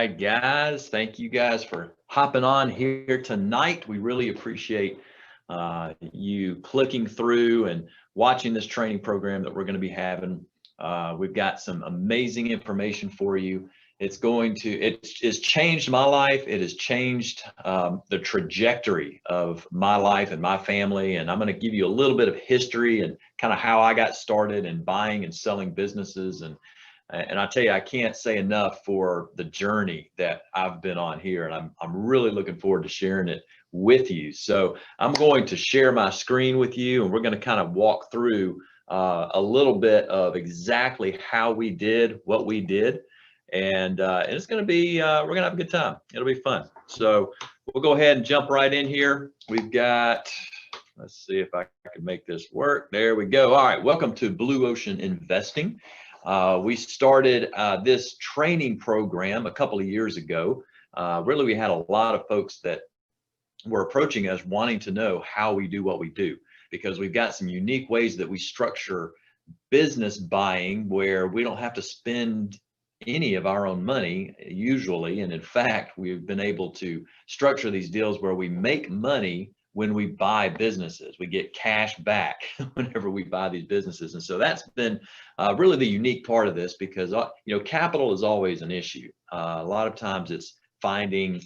right, guys. Thank you guys for hopping on here tonight. We really appreciate you clicking through and watching this training program that we're going to be having. We've got some amazing information for you. It's changed my life. It has changed the trajectory of my life and my family. And I'm going to give you a little bit of history and kind of how I got started in buying and selling businesses. And I tell you, I can't say enough for the journey that I've been on here, and I'm really looking forward to sharing it with you. So I'm going to share my screen with you, and we're going to kind of walk through a little bit of exactly how we did what we did, and it's going to be we're going to have a good time. It'll be fun. So we'll go ahead and jump right in here. We've got. Let's see if I can make this work. There we go. All right. Welcome to Blue Ocean Investing. We started this training program a couple of years ago. Really, we had a lot of folks that were approaching us wanting to know how we do what we do, because we've got some unique ways that we structure business buying where we don't have to spend any of our own money usually. And in fact, we've been able to structure these deals where we make money when we buy businesses. We get cash back whenever we buy these businesses. And so that's been really the unique part of this, because capital is always an issue. A lot of times it's finding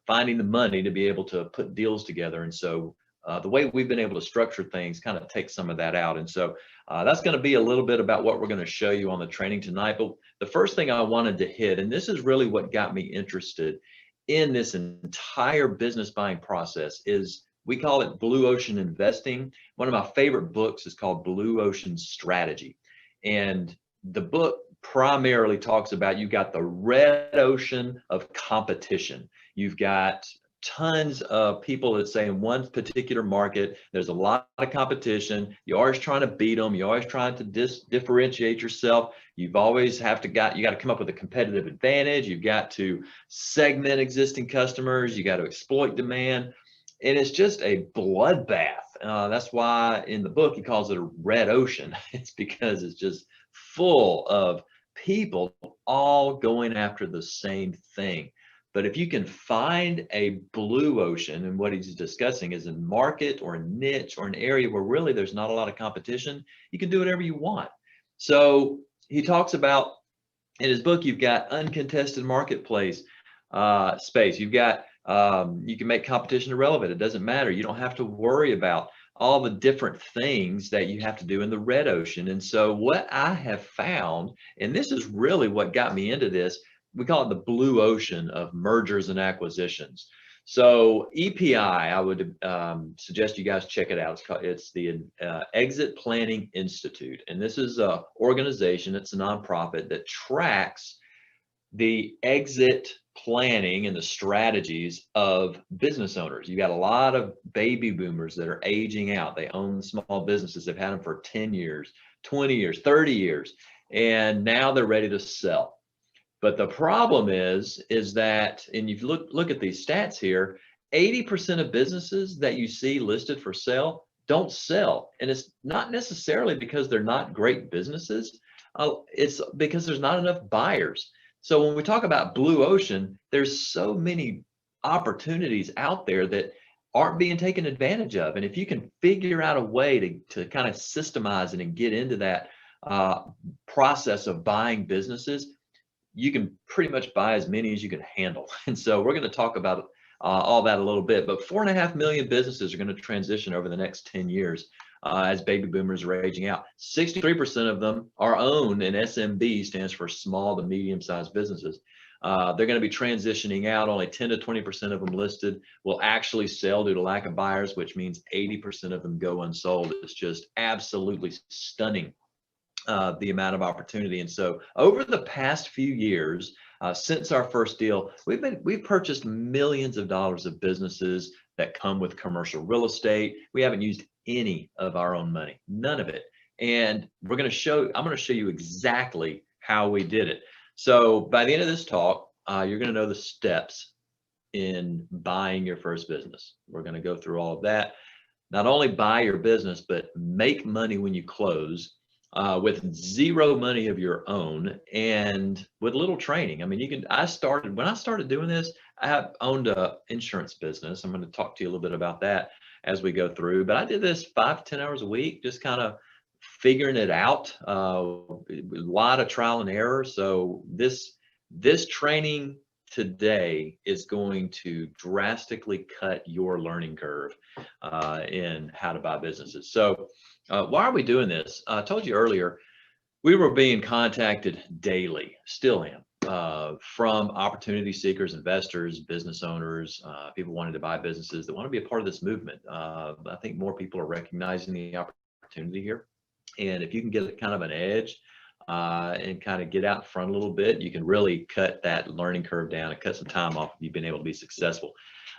the money to be able to put deals together. And so the way we've been able to structure things kind of takes some of that out. And so that's going to be a little bit about what we're going to show you on the training tonight. But the first thing I wanted to hit, and this is really what got me interested in this entire business buying process, is we call it Blue Ocean Investing. One of my favorite books is called Blue Ocean Strategy. And the book primarily talks about, you've got the red ocean of competition. You've got tons of people that say in one particular market, there's a lot of competition. You're always trying to beat them. You're always trying to differentiate yourself. You got to come up with a competitive advantage. You've got to segment existing customers. You got to exploit demand. And it's just a bloodbath. That's why in the book he calls it a red ocean. It's because it's just full of people all going after the same thing. But if you can find a blue ocean, and what he's discussing is a market or a niche or an area where really there's not a lot of competition, you can do whatever you want. So he talks about, in his book, you've got uncontested marketplace space. You've got you can make competition irrelevant. It doesn't matter. You don't have to worry about all the different things that you have to do in the red ocean. And so what I have found, and this is really what got me into this, we call it the blue ocean of mergers and acquisitions. So EPI, I would suggest you guys check it out. It's the Exit Planning Institute. And this is an organization, it's a nonprofit that tracks the exit planning and the strategies of business owners. You got a lot of baby boomers that are aging out. They own small businesses. They've had them for 10 years, 20 years, 30 years, and now they're ready to sell. But the problem is that, and you look at these stats here, 80% of businesses that you see listed for sale don't sell. And it's not necessarily because they're not great businesses. It's because there's not enough buyers. So when we talk about blue ocean, there's so many opportunities out there that aren't being taken advantage of. And if you can figure out a way to kind of systemize it and get into that process of buying businesses, you can pretty much buy as many as you can handle. And so we're going to talk about all that a little bit. But 4.5 million businesses are going to transition over the next 10 years. As baby boomers are aging out. 63% of them are owned, and SMB stands for small to medium-sized businesses. They're going to be transitioning out. Only 10 to 20% of them listed will actually sell due to lack of buyers, which means 80% of them go unsold. It's just absolutely stunning, the amount of opportunity. And so over the past few years, since our first deal, we've purchased millions of dollars of businesses that come with commercial real estate. We haven't used any of our own money, none of it. And I'm going to show you exactly how we did it. So by the end of this talk, you're going to know the steps in buying your first business. We're going to go through all of that. Not only buy your business, but make money when you close. with zero money of your own and with little training. I mean, when I started doing this, I owned a insurance business. I'm going to talk to you a little bit about that as we go through, but I did this 5 to 10 hours a week, just kind of figuring it out. A lot of trial and error. So this training today is going to drastically cut your learning curve in how to buy businesses. So why are we doing this? I told you earlier, we were being contacted daily, still am, from opportunity seekers, investors, business owners, people wanting to buy businesses that want to be a part of this movement. I think more people are recognizing the opportunity here. And if you can get kind of an edge and kind of get out in front a little bit, you can really cut that learning curve down and cut some time off if you've been able to be successful.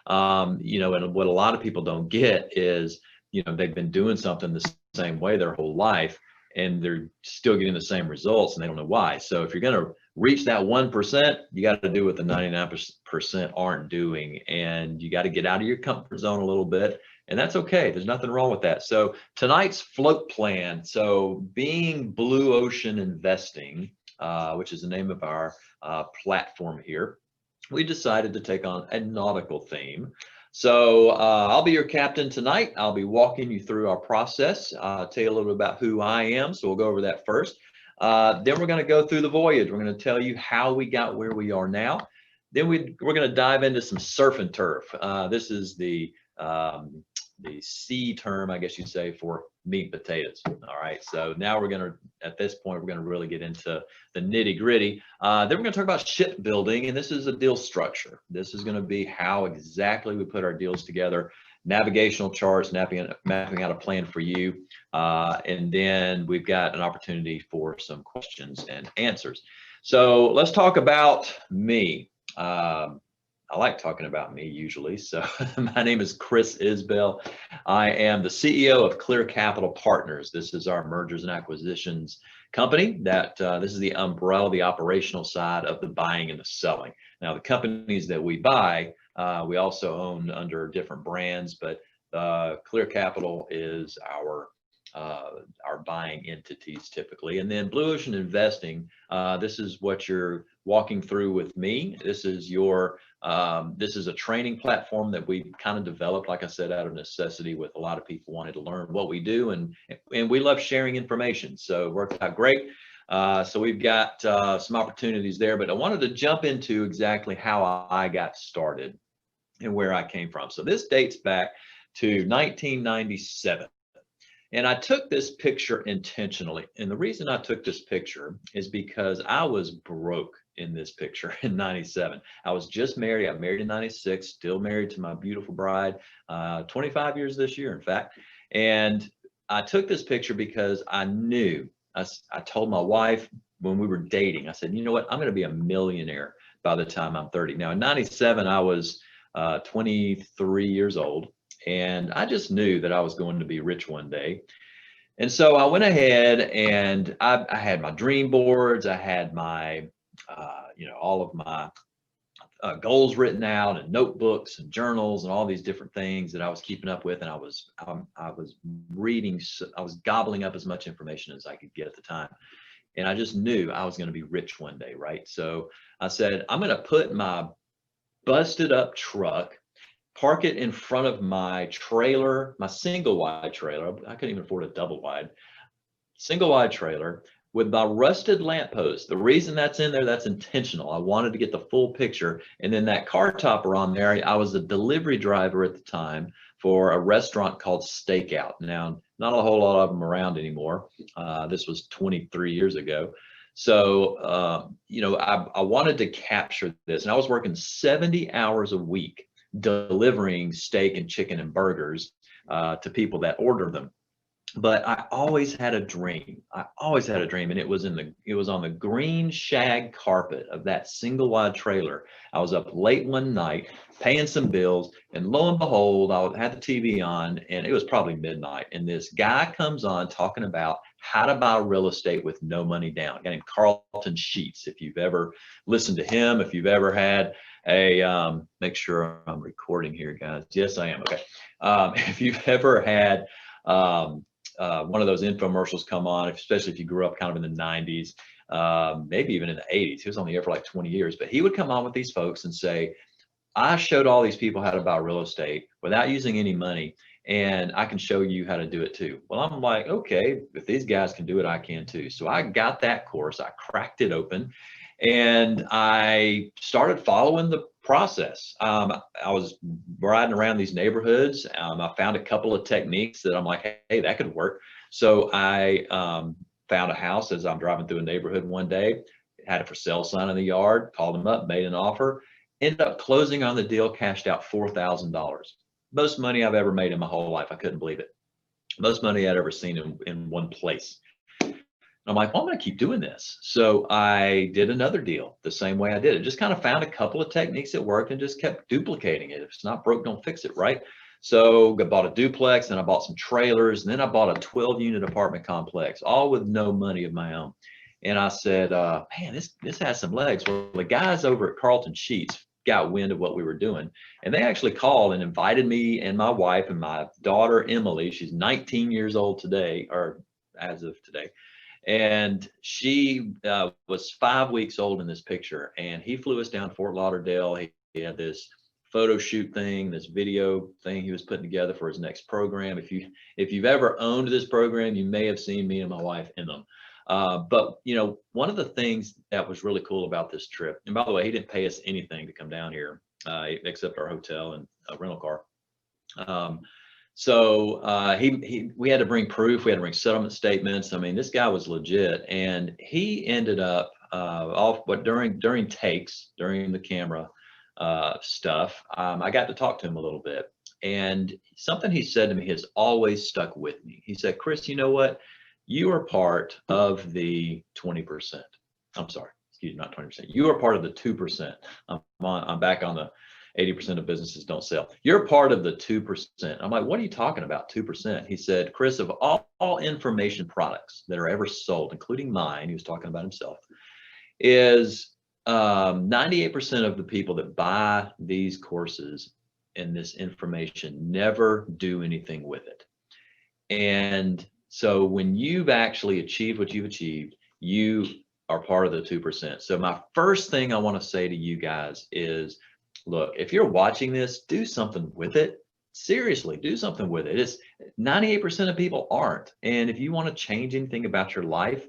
And what a lot of people don't get is, they've been doing something the same way their whole life, and they're still getting the same results, and they don't know why. So if you're going to reach that 1%, you got to do what the 99% aren't doing, and you got to get out of your comfort zone a little bit, and that's okay. There's nothing wrong with that. So tonight's float plan. So being Blue Ocean Investing, which is the name of our platform here, we decided to take on a nautical theme. So I'll be your captain tonight. I'll be walking you through our process. I'll tell you a little bit about who I am. So we'll go over that first. Then we're going to go through the voyage. We're going to tell you how we got where we are now. Then we're going to dive into some surf and turf. This is the C term, I guess you'd say, for meat and potatoes. All right. So now at this point, we're going to really get into the nitty gritty. Then we're going to talk about shipbuilding, and this is a deal structure. This is going to be how exactly we put our deals together, navigational charts, mapping out a plan for you. And then we've got an opportunity for some questions and answers. So let's talk about me. I like talking about me usually. So my name is Chris Isbell. I am the CEO of Clear Capital Partners. This is our mergers and acquisitions company that this is the umbrella, the operational side of the buying and the selling. Now, the companies that we buy, we also own under different brands, but Clear Capital is our buying entities typically. And then Blue Ocean Investing, this is what you're walking through with me. This is this is a training platform that we kind of developed, like I said, out of necessity, with a lot of people wanting to learn what we do, and we love sharing information. So it worked out great. So we've got some opportunities there, but I wanted to jump into exactly how I got started and where I came from. So this dates back to 1997. And I took this picture intentionally. And the reason I took this picture is because I was broke in this picture in 97. I was just married. I got married in 96, still married to my beautiful bride, 25 years this year, in fact. And I took this picture because I knew, I told my wife when we were dating, I said, you know what, I'm going to be a millionaire by the time I'm 30. Now in 97, I was 23 years old. And I just knew that I was going to be rich one day. And so I went ahead and I had my dream boards. I had my, all of my goals written out, and notebooks and journals and all these different things that I was keeping up with. And I was reading, I was gobbling up as much information as I could get at the time. And I just knew I was going to be rich one day, right? So I said, I'm going to put my busted up truck, park it in front of my trailer, my single wide trailer. I couldn't even afford a double wide, single wide trailer with my rusted lamppost. The reason that's in there, that's intentional. I wanted to get the full picture. And then that car topper on there, I was a delivery driver at the time for a restaurant called Stakeout. Now, not a whole lot of them around anymore. This was 23 years ago. So, I wanted to capture this, and I was working 70 hours a week delivering steak and chicken and burgers to people that order them. But I always had a dream. And it was on the green shag carpet of that single wide trailer. I was up late one night paying some bills, and lo and behold, I had the TV on, and it was probably midnight. And this guy comes on talking about how to buy real estate with no money down. A guy named Carlton Sheets. If you've ever listened to him, if you've ever had make sure I'm recording here, guys. Yes, I am. Okay. If you've ever had one of those infomercials come on, especially if you grew up kind of in the 90s, maybe even in the 80s. He was on the air for like 20 years, but he would come on with these folks and say, I showed all these people how to buy real estate without using any money, and I can show you how to do it too. Well, I'm like, okay, if these guys can do it, I can too. So I got that course, I cracked it open, and I started following the process. I was riding around these neighborhoods. I found a couple of techniques that I'm like, hey, that could work. So I found a house as I'm driving through a neighborhood one day, had a for sale sign in the yard, called them up, made an offer, ended up closing on the deal, cashed out $4,000. Most money I've ever made in my whole life. I couldn't believe it. Most money I'd ever seen in one place. I'm like, well, I'm going to keep doing this. So I did another deal the same way I did it. Just kind of found a couple of techniques that worked and just kept duplicating it. If it's not broke, don't fix it, right? So I bought a duplex, and I bought some trailers, and then I bought a 12-unit apartment complex, all with no money of my own. And I said, man, this has some legs. Well, the guys over at Carlton Sheets got wind of what we were doing, and they actually called and invited me and my wife and my daughter, Emily. She's 19 years old today, or as of today. And she was 5 weeks old in this picture, and he flew us down to Fort Lauderdale. He had this photo shoot thing, this video thing he was putting together for his next program. If you've ever owned this program, you may have seen me and my wife in them. But you know, one of the things that was really cool about this trip, and by the way, he didn't pay us anything to come down here, except our hotel and a rental car. So we had to bring proof. We had to bring settlement statements. I mean, this guy was legit, and he ended up during takes, during the camera stuff, I got to talk to him a little bit, and something he said to me has always stuck with me. He said, Chris, you know what? You are part of the 20%. I'm sorry, excuse me, not 20%. You are part of the 2%. I'm back on the 80% of businesses don't sell. You're part of the 2%. I'm like, what are you talking about, 2%? He said, Chris, of all information products that are ever sold, including mine, he was talking about himself, is 98% of the people that buy these courses and this information never do anything with it. And so when you've actually achieved what you've achieved, you are part of the 2%. So my first thing I want to say to you guys is, look, if you're watching this, do something with it. Seriously, do something with it. It's 98% of people aren't. And if you want to change anything about your life,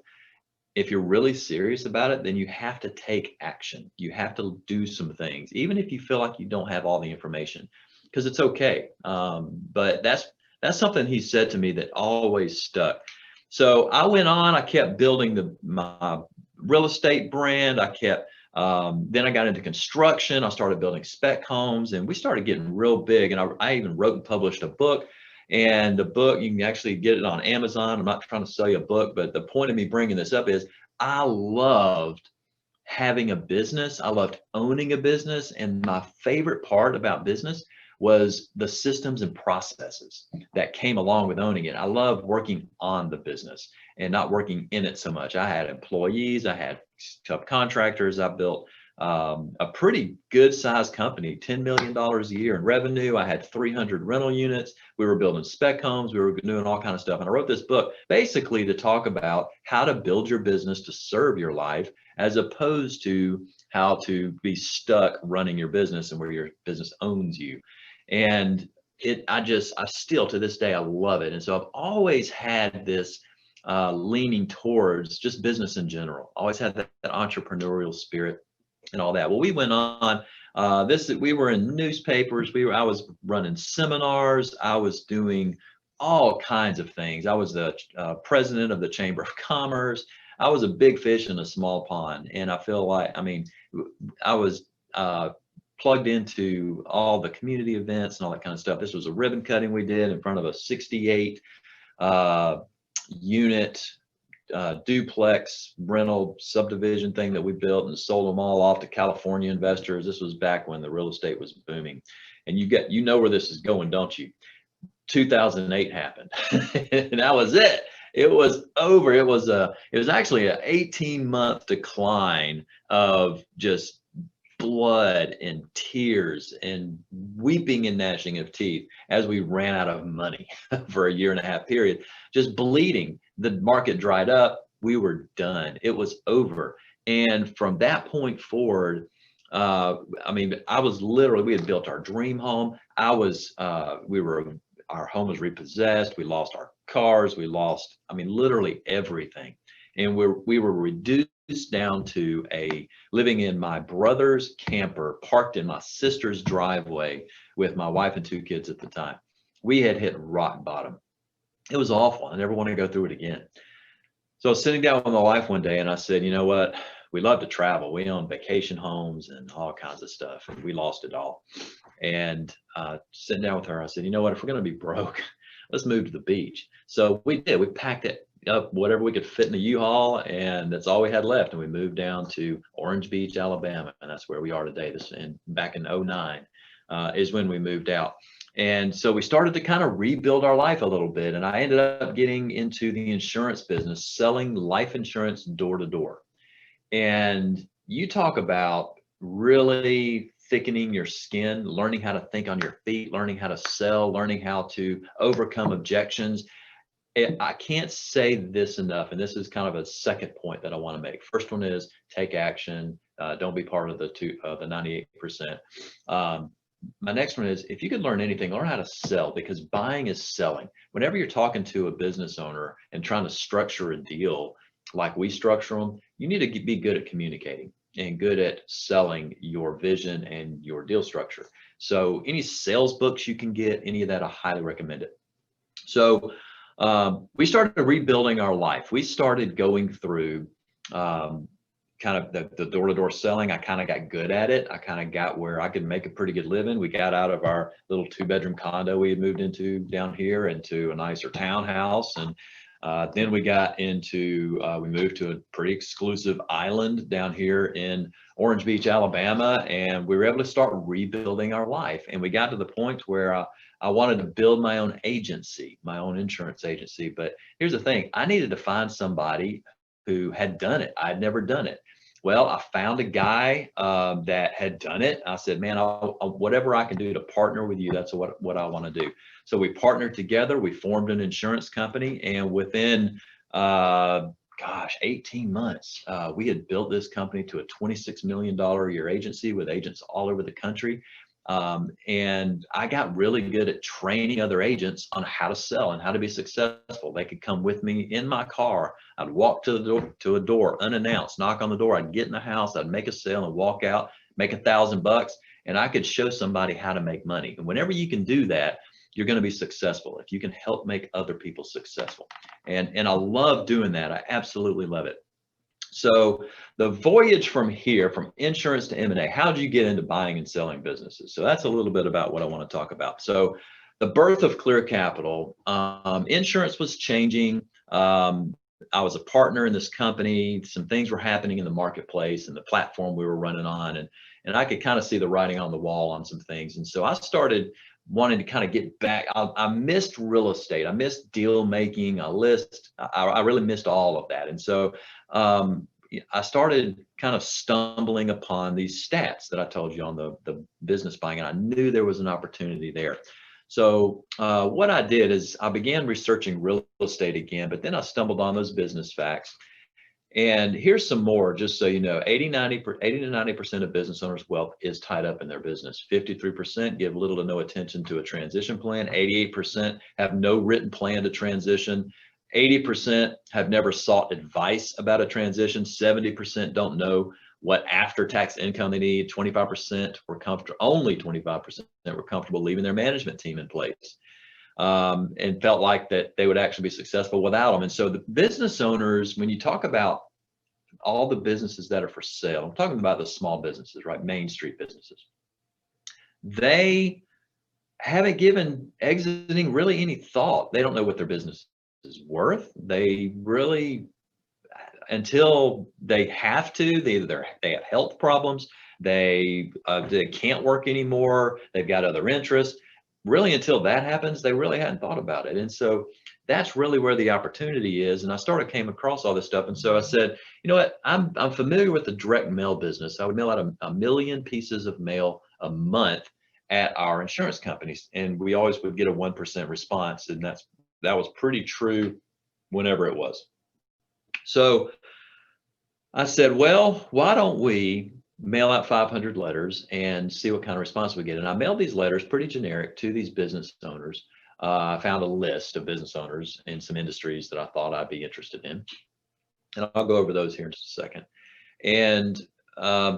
if you're really serious about it, then you have to take action. You have to do some things, even if you feel like you don't have all the information, because it's okay. But that's something he said to me that always stuck. So I went on, I kept building my real estate brand. Then I got into construction. I started building spec homes, and we started getting real big. And I even wrote and published a book. And the book, you can actually get it on Amazon. I'm not trying to sell you a book, but the point of me bringing this up is I loved having a business. I loved owning a business. And my favorite part about business was the systems and processes that came along with owning it. I loved working on the business and not working in it so much. I had employees, I had subcontractors. I built a pretty good sized company, $10 million a year in revenue. I had 300 rental units. We were building spec homes. We were doing all kinds of stuff. And I wrote this book basically to talk about how to build your business to serve your life, as opposed to how to be stuck running your business and where your business owns you. And I still to this day, I love it. And so I've always had this leaning towards just business in general. Always had that entrepreneurial spirit and all that. Well, we went on. We were in newspapers. I was running seminars. I was doing all kinds of things. I was the president of the Chamber of Commerce. I was a big fish in a small pond, and I feel like, I was plugged into all the community events and all that kind of stuff. This was a ribbon cutting we did in front of a 68 unit duplex rental subdivision thing that we built, and sold them all off to California investors. This was back when the real estate was booming. And you know where this is going, don't you? 2008 happened and that was it. It was over. It was actually an 18-month decline of just blood and tears and weeping and gnashing of teeth as we ran out of money for a 1.5 year period, just bleeding. The market dried up. We were done. It was over. And from that point forward, I mean, I was literally, we had built our dream home. Our home was repossessed. We lost our cars. We lost, I mean, literally everything. And we were reduced down to living in my brother's camper, parked in my sister's driveway with my wife and 2 kids at the time. We had hit rock bottom. It was awful. I never want to go through it again. So I was sitting down with my wife one day and I said, you know what? We love to travel. We own vacation homes and all kinds of stuff, and we lost it all. And sitting down with her, I said, you know what? If we're going to be broke, let's move to the beach. So we did. We packed it up, whatever we could fit in a U-Haul, and that's all we had left. And we moved down to Orange Beach, Alabama, and that's where we are today. Back in 2009 is when we moved out. And so we started to kind of rebuild our life a little bit. And I ended up getting into the insurance business, selling life insurance door to door. And you talk about really thickening your skin, learning how to think on your feet, learning how to sell, learning how to overcome objections. I can't say this enough, and this is kind of a second point that I want to make. First one is take action. Don't be part of the 98%. My next one is, if you could learn anything, learn how to sell, because buying is selling. Whenever you're talking to a business owner and trying to structure a deal like we structure them, you need to be good at communicating and good at selling your vision and your deal structure. So any sales books you can get, any of that, I highly recommend it. So we started rebuilding our life. We started going through kind of the door-to-door selling. I kind of got good at it. I kind of got where I could make a pretty good living. We got out of our little 2-bedroom condo we had moved into down here into a nicer townhouse. And then we got into, we moved to a pretty exclusive island down here in Orange Beach, Alabama, and we were able to start rebuilding our life. And we got to the point where I wanted to build my own agency, my own insurance agency. But here's the thing, I needed to find somebody who had done it. I'd never done it. Well, I found a guy that had done it. I said, man, whatever I can do to partner with you, that's what I want to do. So we partnered together. We formed an insurance company, and within 18 months, we had built this company to a $26 million a year agency with agents all over the country. And I got really good at training other agents on how to sell and how to be successful. They could come with me in my car. I'd walk to a door unannounced, knock on the door. I'd get in the house. I'd make a sale and walk out, make $1,000, and I could show somebody how to make money. And whenever you can do that, you're going to be successful if you can help make other people successful. And I love doing that. I absolutely love it. So the voyage from here, from insurance to M&A, how did you get into buying and selling businesses? So that's a little bit about what I want to talk about. So the birth of Clear Capital, insurance was changing. I was a partner in this company. Some things were happening in the marketplace and the platform we were running on, and I could kind of see the writing on the wall on some things. And so I started wanting to kind of get back. I missed real estate. I missed deal making. I really missed all of that. And so I started kind of stumbling upon these stats that I told you on the business buying, and I knew there was an opportunity there. So what I did is I began researching real estate again, but then I stumbled on those business facts. And here's some more, just so you know, 80 to 90% of business owners' wealth is tied up in their business. 53% give little to no attention to a transition plan. 88% have no written plan to transition. 80% have never sought advice about a transition. 70% don't know what after-tax income they need. 25% were comfortable, only 25% were comfortable leaving their management team in place. And felt like that they would actually be successful without them. And so the business owners, when you talk about all the businesses that are for sale, I'm talking about the small businesses, right? Main Street businesses. They haven't given exiting really any thought. They don't know what their business is worth. They really, until they have to, they have health problems. They can't work anymore. They've got other interests. really until that happens, they really hadn't thought about it. And so that's really where the opportunity is. And I came across all this stuff. And so I said, you know what, I'm familiar with the direct mail business. I would mail out a million pieces of mail a month at our insurance companies. And we always would get a 1% response. And that was pretty true whenever it was. So I said, well, why don't we mail out 500 letters and see what kind of response we get? And I mailed these letters, pretty generic, to these business owners. I found a list of business owners in some industries that I thought I'd be interested in. And I'll go over those here in just a second. And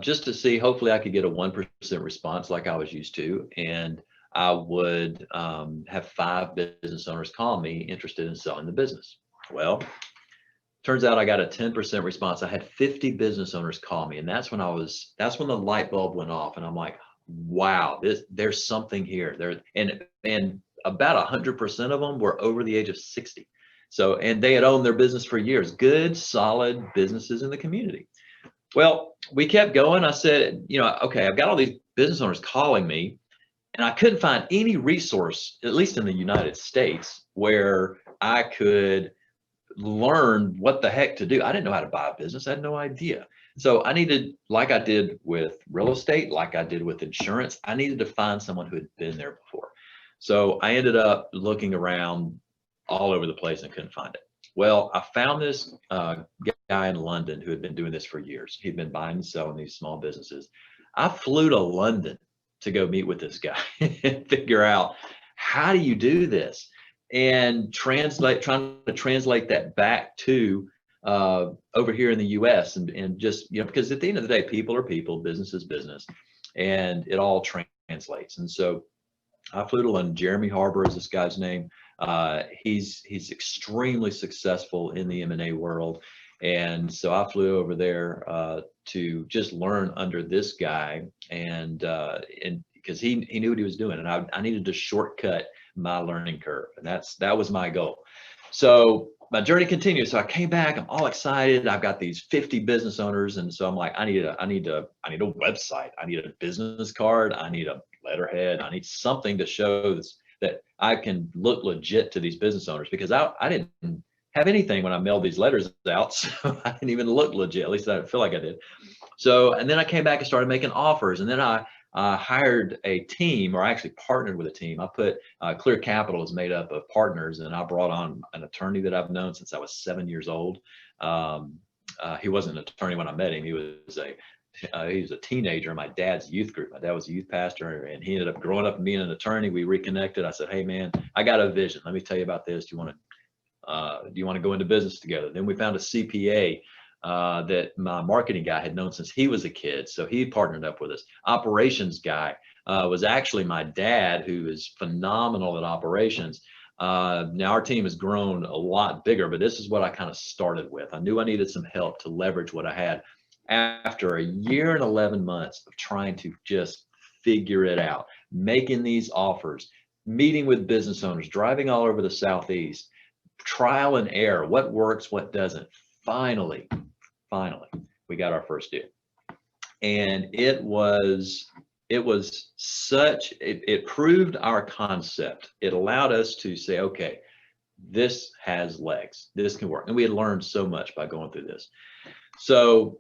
just to see, hopefully I could get a 1% response like I was used to. And I would have 5 business owners call me interested in selling the business. Well, turns out I got a 10% response. I had 50 business owners call me, and that's when the light bulb went off, and I'm like, wow, there's something here. And about 100% of them were over the age of 60. So, and they had owned their business for years, good, solid businesses in the community. Well, we kept going. I said, okay, I've got all these business owners calling me, and I couldn't find any resource, at least in the United States, where I could learn what the heck to do. I didn't know how to buy a business. I had no idea. So I needed, like I did with real estate, like I did with insurance, I needed to find someone who had been there before. So I ended up looking around all over the place and couldn't find it. Well, I found this guy in London who had been doing this for years. He'd been buying and selling these small businesses. I flew to London to go meet with this guy and figure out, how do you do this? And trying to translate that back to over here in the US, and just, because at the end of the day, people are people, business is business, and it all translates. And so I flew to London. Jeremy Harbour is this guy's name. He's extremely successful in the M&A world. And so I flew over there to just learn under this guy, and because he knew what he was doing, and I needed to shortcut my learning curve, and that was my goal. So my journey continues. So I came back, I'm all excited. I've got these 50 business owners, and so I'm like, I need a website, I need a business card, I need a letterhead, I need something to show that I can look legit to these business owners, because I didn't have anything when I mailed these letters out, so I didn't even look legit. At least I didn't feel like I did. So, and then I came back and started making offers, and then I hired a team, or I actually partnered with a team. I put Clear Capital is made up of partners, and I brought on an attorney that I've known since I was 7 years old. He wasn't an attorney when I met him. He was a teenager in my dad's youth group. My dad was a youth pastor, and he ended up growing up and being an attorney. We reconnected. I said, hey man, I got a vision. Let me tell you about this. Do you want to go into business together? Then we found a CPA that my marketing guy had known since he was a kid, so he partnered up with us. Operations guy was actually my dad, who is phenomenal at operations. Now our team has grown a lot bigger, but this is what I kind of started with. I knew I needed some help to leverage what I had. After a year and 11 months of trying to just figure it out, making these offers, meeting with business owners, driving all over the Southeast, trial and error, what works, what doesn't. Finally, we got our first deal. And it proved our concept. It allowed us to say, okay, this has legs, this can work. And we had learned so much by going through this. So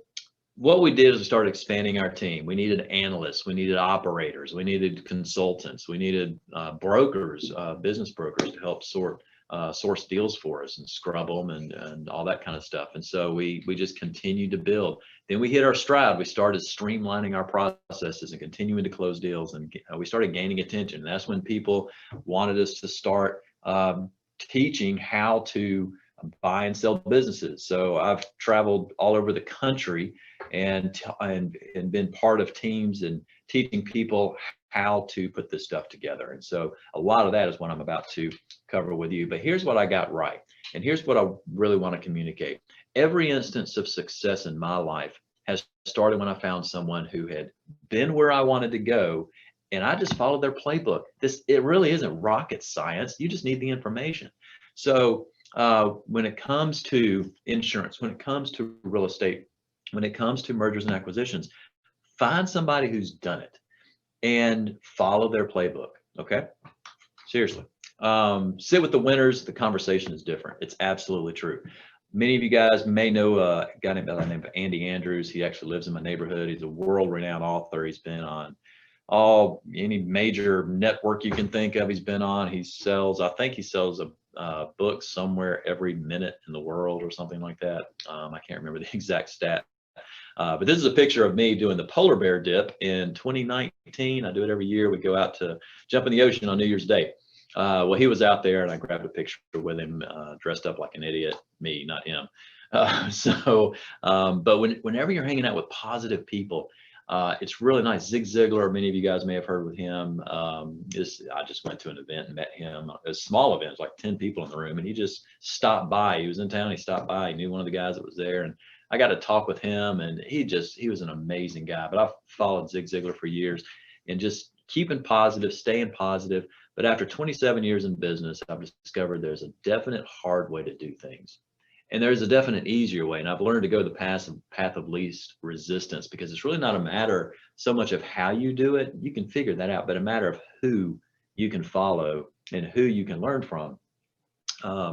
what we did is we started expanding our team. We needed analysts, we needed operators, we needed consultants, we needed brokers, business brokers, to help source deals for us and scrub them and all that kind of stuff. And so we just continued to build. Then we hit our stride. We started streamlining our processes and continuing to close deals, and we started gaining attention. And that's when people wanted us to start teaching how to buy and sell businesses. So I've traveled all over the country and been part of teams and teaching people how to put this stuff together. And so a lot of that is what I'm about to cover with you. But here's what I got right, and here's what I really want to communicate. Every instance of success in my life has started when I found someone who had been where I wanted to go, and I just followed their playbook. It really isn't rocket science. You just need the information. So when it comes to insurance, when it comes to real estate, when it comes to mergers and acquisitions, find somebody who's done it and follow their playbook. Okay. Seriously. Sit with the winners. The conversation is different. It's absolutely true. Many of you guys may know a guy named by the name of Andy Andrews. He actually lives in my neighborhood. He's a world-renowned author. He's been on any major network you can think of. He's been on. I think he sells a book somewhere every minute in the world or something like that. I can't remember the exact stat. But this is a picture of me doing the polar bear dip in 2019. I do it every year. We go out to jump in the ocean on New Year's Day. Well, he was out there and I grabbed a picture with him, dressed up like an idiot, me, not him. But whenever you're hanging out with positive people, it's really nice. Zig Ziglar, many of you guys may have heard with him. I just went to an event and met him. A small event, like 10 people in the room, and he just stopped by. He was in town, he stopped by, he knew one of the guys that was there, and I got to talk with him, and he was an amazing guy. But I've followed Zig Ziglar for years, and just keeping positive, staying positive. But after 27 years in business, I've discovered there's a definite hard way to do things. And there's a definite easier way. And I've learned to go the path of least resistance, because it's really not a matter so much of how you do it. You can figure that out, but a matter of who you can follow and who you can learn from. I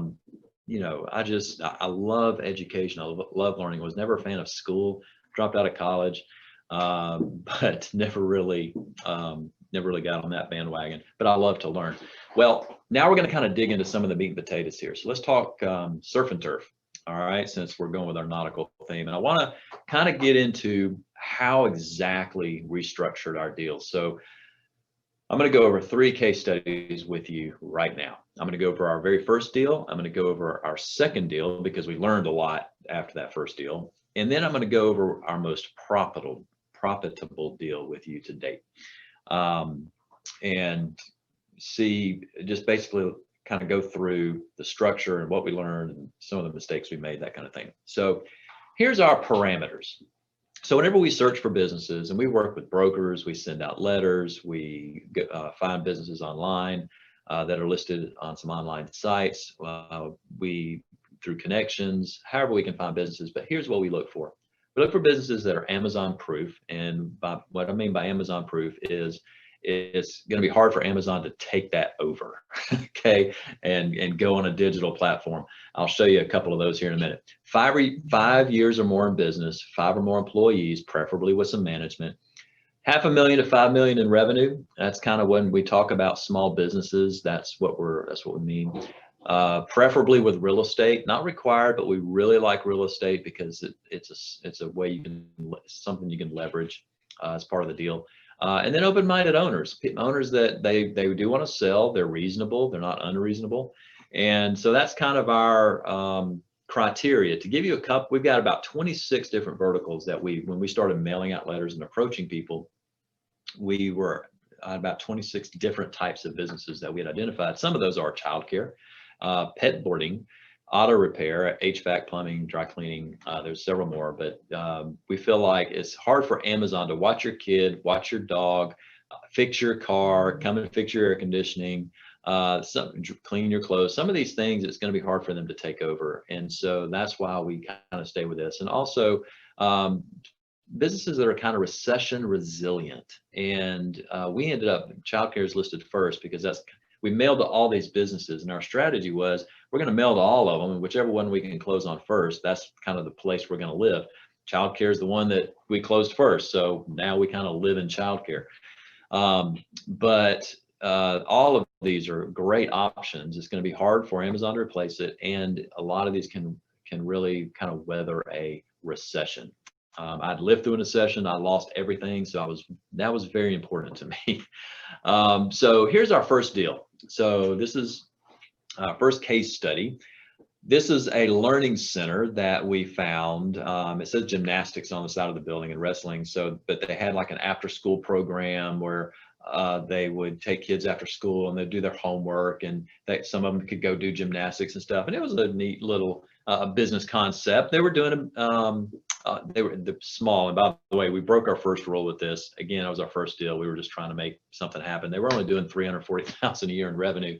love education. I love learning. I was never a fan of school, dropped out of college, but never really got on that bandwagon, but I love to learn. Well, now we're going to kind of dig into some of the meat and potatoes here. So let's talk surf and turf. All right, since we're going with our nautical theme, and I want to kind of get into how exactly we structured our deals. So I'm going to go over 3 case studies with you right now. I'm going to go over our very first deal. I'm going to go over our second deal, because we learned a lot after that first deal. And then I'm going to go over our most profitable deal with you to date. And see, just basically kind of go through the structure and what we learned and some of the mistakes we made, that kind of thing. So here's our parameters. So whenever we search for businesses, and we work with brokers, we send out letters, we find businesses online that are listed on some online sites, through connections, however we can find businesses. But here's what we look for. We look for businesses that are Amazon proof. And what I mean by Amazon proof is it's going to be hard for Amazon to take that over, okay, and go on a digital platform. I'll show you a couple of those here in a minute. 5 years or more in business, 5 or more employees, preferably with some management. $500,000 to $5 million in revenue. That's kind of when we talk about small businesses. That's what we mean. Preferably with real estate, not required, but we really like real estate because it's a way something you can leverage as part of the deal. And then open-minded owners that they do want to sell. They're reasonable. They're not unreasonable. And so that's kind of our criteria. To give you a couple, we've got about 26 different verticals that when we started mailing out letters and approaching people, we were about 26 different types of businesses that we had identified. Some of those are childcare, pet boarding, auto repair, HVAC, plumbing, dry cleaning. There's several more, but we feel like it's hard for Amazon to watch your kid, watch your dog, fix your car, come and fix your air conditioning, clean your clothes. Some of these things, it's going to be hard for them to take over. And so that's why we kind of stay with this. And also businesses that are kind of recession resilient. And we ended up, childcare is listed first because we mailed to all these businesses, and our strategy was we're going to mail to all of them, and whichever one we can close on first, that's kind of the place we're going to live. Childcare is the one that we closed first, so now we kind of live in childcare. But all of these are great options. It's going to be hard for Amazon to replace it, and a lot of these can really kind of weather a recession. I'd lived through a recession. I lost everything, so that was very important to me. So here's our first deal. So this is our first case study. This is a learning center that we found. It says gymnastics on the side of the building and wrestling. But they had like an after-school program where they would take kids after school and they'd do their homework, and some of them could go do gymnastics and stuff. And it was a neat little business concept. They were doing they were small. And by the way, we broke our first rule with this. Again, it was our first deal. We were just trying to make something happen. They were only doing $340,000 a year in revenue.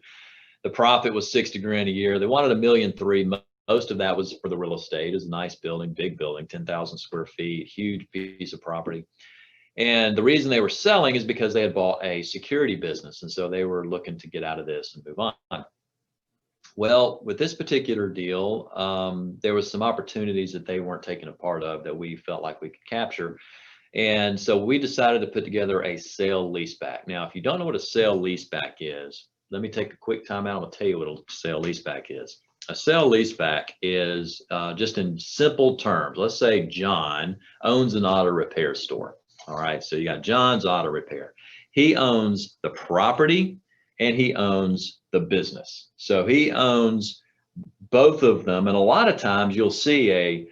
The profit was $60,000 a year. They wanted $1.3 million. Most of that was for the real estate. It's a nice building, big building, 10,000 square feet, huge piece of property. And the reason they were selling is because they had bought a security business. And so they were looking to get out of this and move on. Well, with this particular deal, there was some opportunities that they weren't taking a part of that we felt like we could capture. And so we decided to put together a sale leaseback. Now, if you don't know what a sale leaseback is, let me take a quick time out. I'm gonna tell you what a sale leaseback is. A sale leaseback is just in simple terms. Let's say John owns an auto repair store. All right, so you got John's Auto Repair. He owns the property and he owns the business. So he owns both of them. And a lot of times you'll see a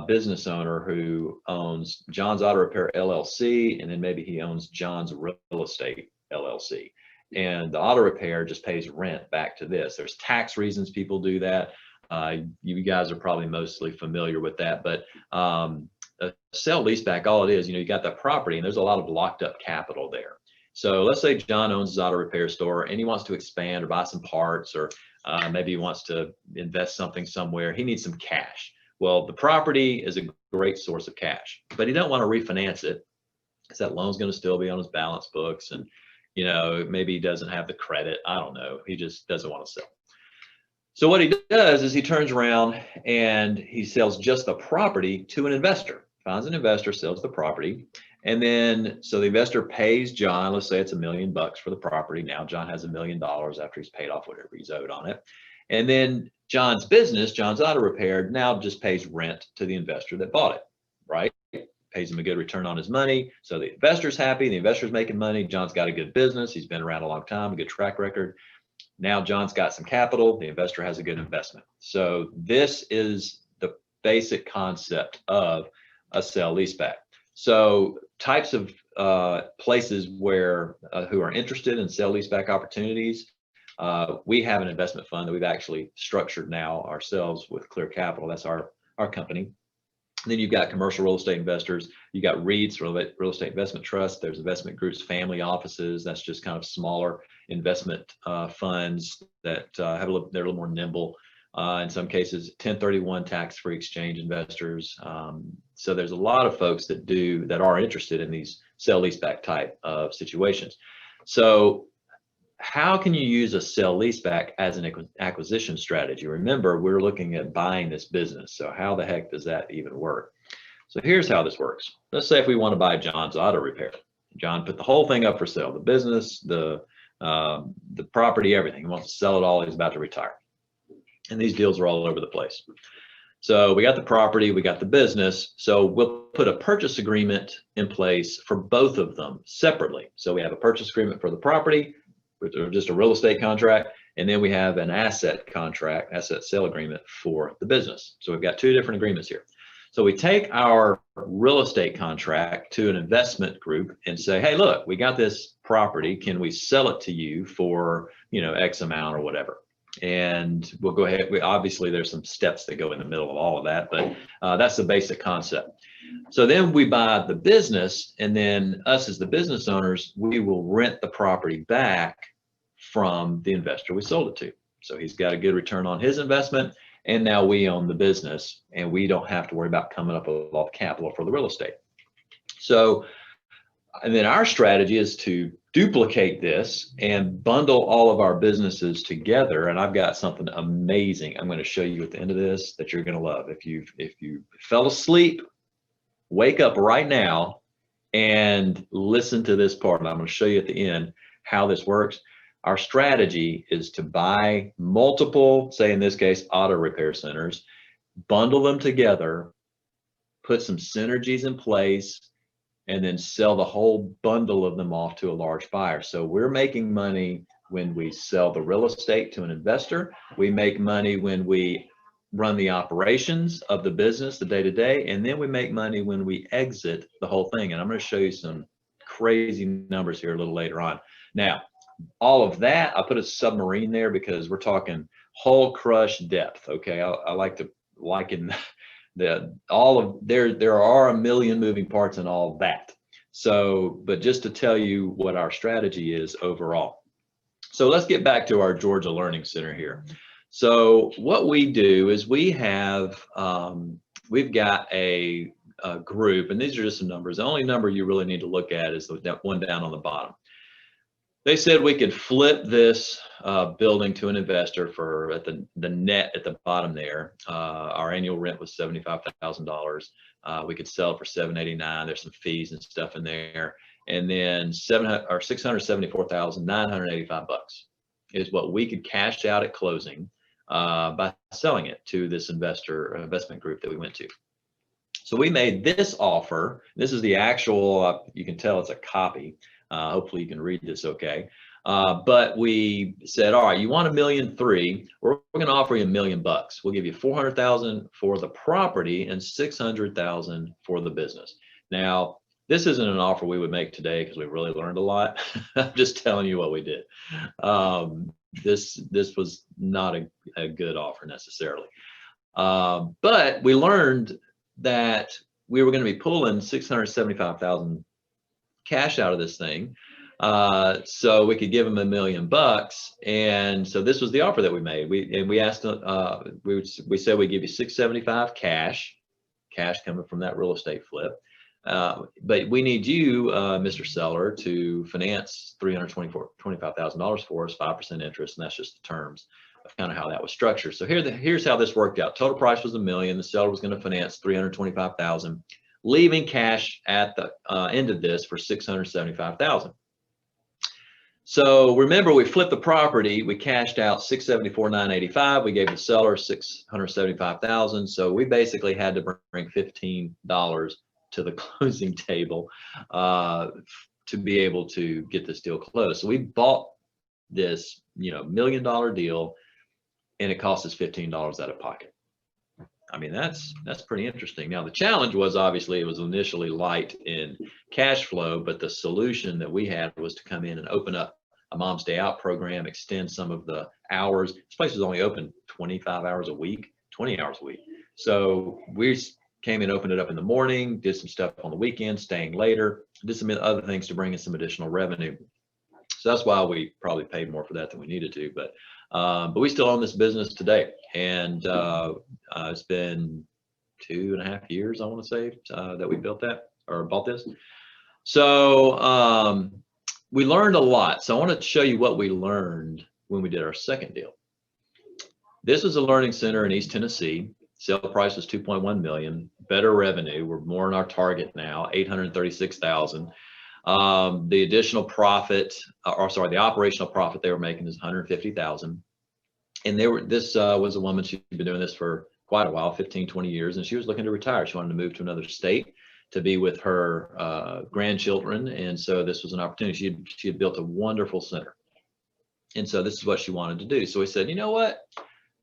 business owner who owns John's Auto Repair LLC, and then maybe he owns John's Real Estate LLC. And the auto repair just pays rent back to this. There's tax reasons people do that. You guys are probably mostly familiar with that, but a sale leaseback, all it is, you got that property and there's a lot of locked up capital there. So let's say John owns his auto repair store and he wants to expand or buy some parts, or maybe he wants to invest something somewhere. He needs some cash. Well, the property is a great source of cash, but he don't want to refinance it because that loan's going to still be on his balance books, and maybe he doesn't have the credit. I don't know. He just doesn't want to sell. So what he does is he turns around and he sells just the property to an investor, finds an investor, sells the property. And then, so the investor pays John, let's say it's $1 million for the property. Now John has $1 million after he's paid off whatever he's owed on it. And then John's business, John's Auto Repair, now just pays rent to the investor that bought it, right? Pays him a good return on his money. So the investor's happy, the investor's making money. John's got a good business. He's been around a long time, a good track record. Now John's got some capital. The investor has a good investment. So this is the basic concept of a sale leaseback. So types of places where who are interested in sale leaseback opportunities. We have an investment fund that we've actually structured now ourselves with Clear Capital. That's our company. Then you've got commercial real estate investors. You got REITs, real estate investment trusts. There's investment groups, family offices. That's just kind of smaller investment funds that they're a little more nimble. In some cases, 1031 tax-free exchange investors. So there's a lot of folks that are interested in these sale leaseback type of situations. So how can you use a sale leaseback as an acquisition strategy? Remember, we're looking at buying this business. So how the heck does that even work? So here's how this works. Let's say if we want to buy John's Auto Repair. John put the whole thing up for sale, the business, the property, everything. He wants to sell it all. He's about to retire. And these deals are all over the place. So we got the property, we got the business. So we'll put a purchase agreement in place for both of them separately. So we have a purchase agreement for the property, or just a real estate contract, and then we have an asset contract, asset sale agreement for the business. So we've got two different agreements here. So we take our real estate contract to an investment group and say, hey, look, we got this property. Can we sell it to you for, X amount or whatever? And we'll go ahead. Obviously, there's some steps that go in the middle of all of that, but that's the basic concept. So then we buy the business, and then us as the business owners, we will rent the property back from the investor we sold it to. So he's got a good return on his investment, and now we own the business, and we don't have to worry about coming up with all the capital for the real estate. So, and then our strategy is to duplicate this and bundle all of our businesses together. And I've got something amazing I'm going to show you at the end of this that you're going to love. If you fell asleep, wake up right now and listen to this part. And I'm going to show you at the end how this works. Our strategy is to buy multiple, say in this case, auto repair centers, bundle them together, put some synergies in place, and then sell the whole bundle of them off to a large buyer. So we're making money when we sell the real estate to an investor. We make money when we run the operations of the business, the day-to-day, and then we make money when we exit the whole thing. And I'm going to show you some crazy numbers here a little later on. Now, all of that, I put a submarine there because we're talking hull crush depth. Okay, I like to liken there are a million moving parts in all that. So, but just to tell you what our strategy is overall. So let's get back to our Georgia Learning Center here. So what we do is we have we've got a group, and these are just some numbers. The only number you really need to look at is that one down on the bottom. They said we could flip this building to an investor for at the net at the bottom there. Our annual rent was $75,000. We could sell it for $789. There's some fees and stuff in there, and then $674,985 is what we could cash out at closing by selling it to this investment group that we went to. So we made this offer. This is the actual. You can tell it's a copy. Hopefully you can read this okay. But we said, all right, you want $1.3 million? We're going to offer you $1 million. We'll give you $400,000 for the property and $600,000 for the business. Now, this isn't an offer we would make today because we really learned a lot. I'm just telling you what we did. This was not a good offer necessarily. But we learned that we were going to be pulling $675,000 cash out of this thing, so we could give them $1 million. And so this was the offer that we made. We asked, we said we give you $675 cash coming from that real estate flip, but we need you, Mr. Seller, to finance $325,000 for us, 5% interest, and that's just the terms of kind of how that was structured. So here's how this worked out. Total price was $1 million. The seller was going to finance $325,000. Leaving cash at the end of this for $675,000. So remember, we flipped the property. We cashed out $674,985. We gave the seller $675,000. So we basically had to bring $15 to the closing table to be able to get this deal closed. So we bought this, $1 million deal, and it cost us $15 out of pocket. I mean, that's pretty interesting. Now, the challenge was obviously it was initially light in cash flow, but the solution that we had was to come in and open up a Mom's Day Out program, extend some of the hours. This place was only open 25 hours a week, 20 hours a week. So we came in, opened it up in the morning, did some stuff on the weekend, staying later, did some other things to bring in some additional revenue. So that's why we probably paid more for that than we needed to. But we still own this business today, and it's been 2.5 years, I want to say, that we built that or bought this. So we learned a lot. So I want to show you what we learned when we did our second deal. This was a learning center in East Tennessee. Sale price was $2.1 million. Better revenue. We're more on our target now, $836,000. The additional profit, the operational profit they were making is $150,000. And this was a woman, she'd been doing this for quite a while, 15, 20 years, and she was looking to retire. She wanted to move to another state to be with her grandchildren. And so this was an opportunity. She had built a wonderful center. And so this is what she wanted to do. So we said, you know what?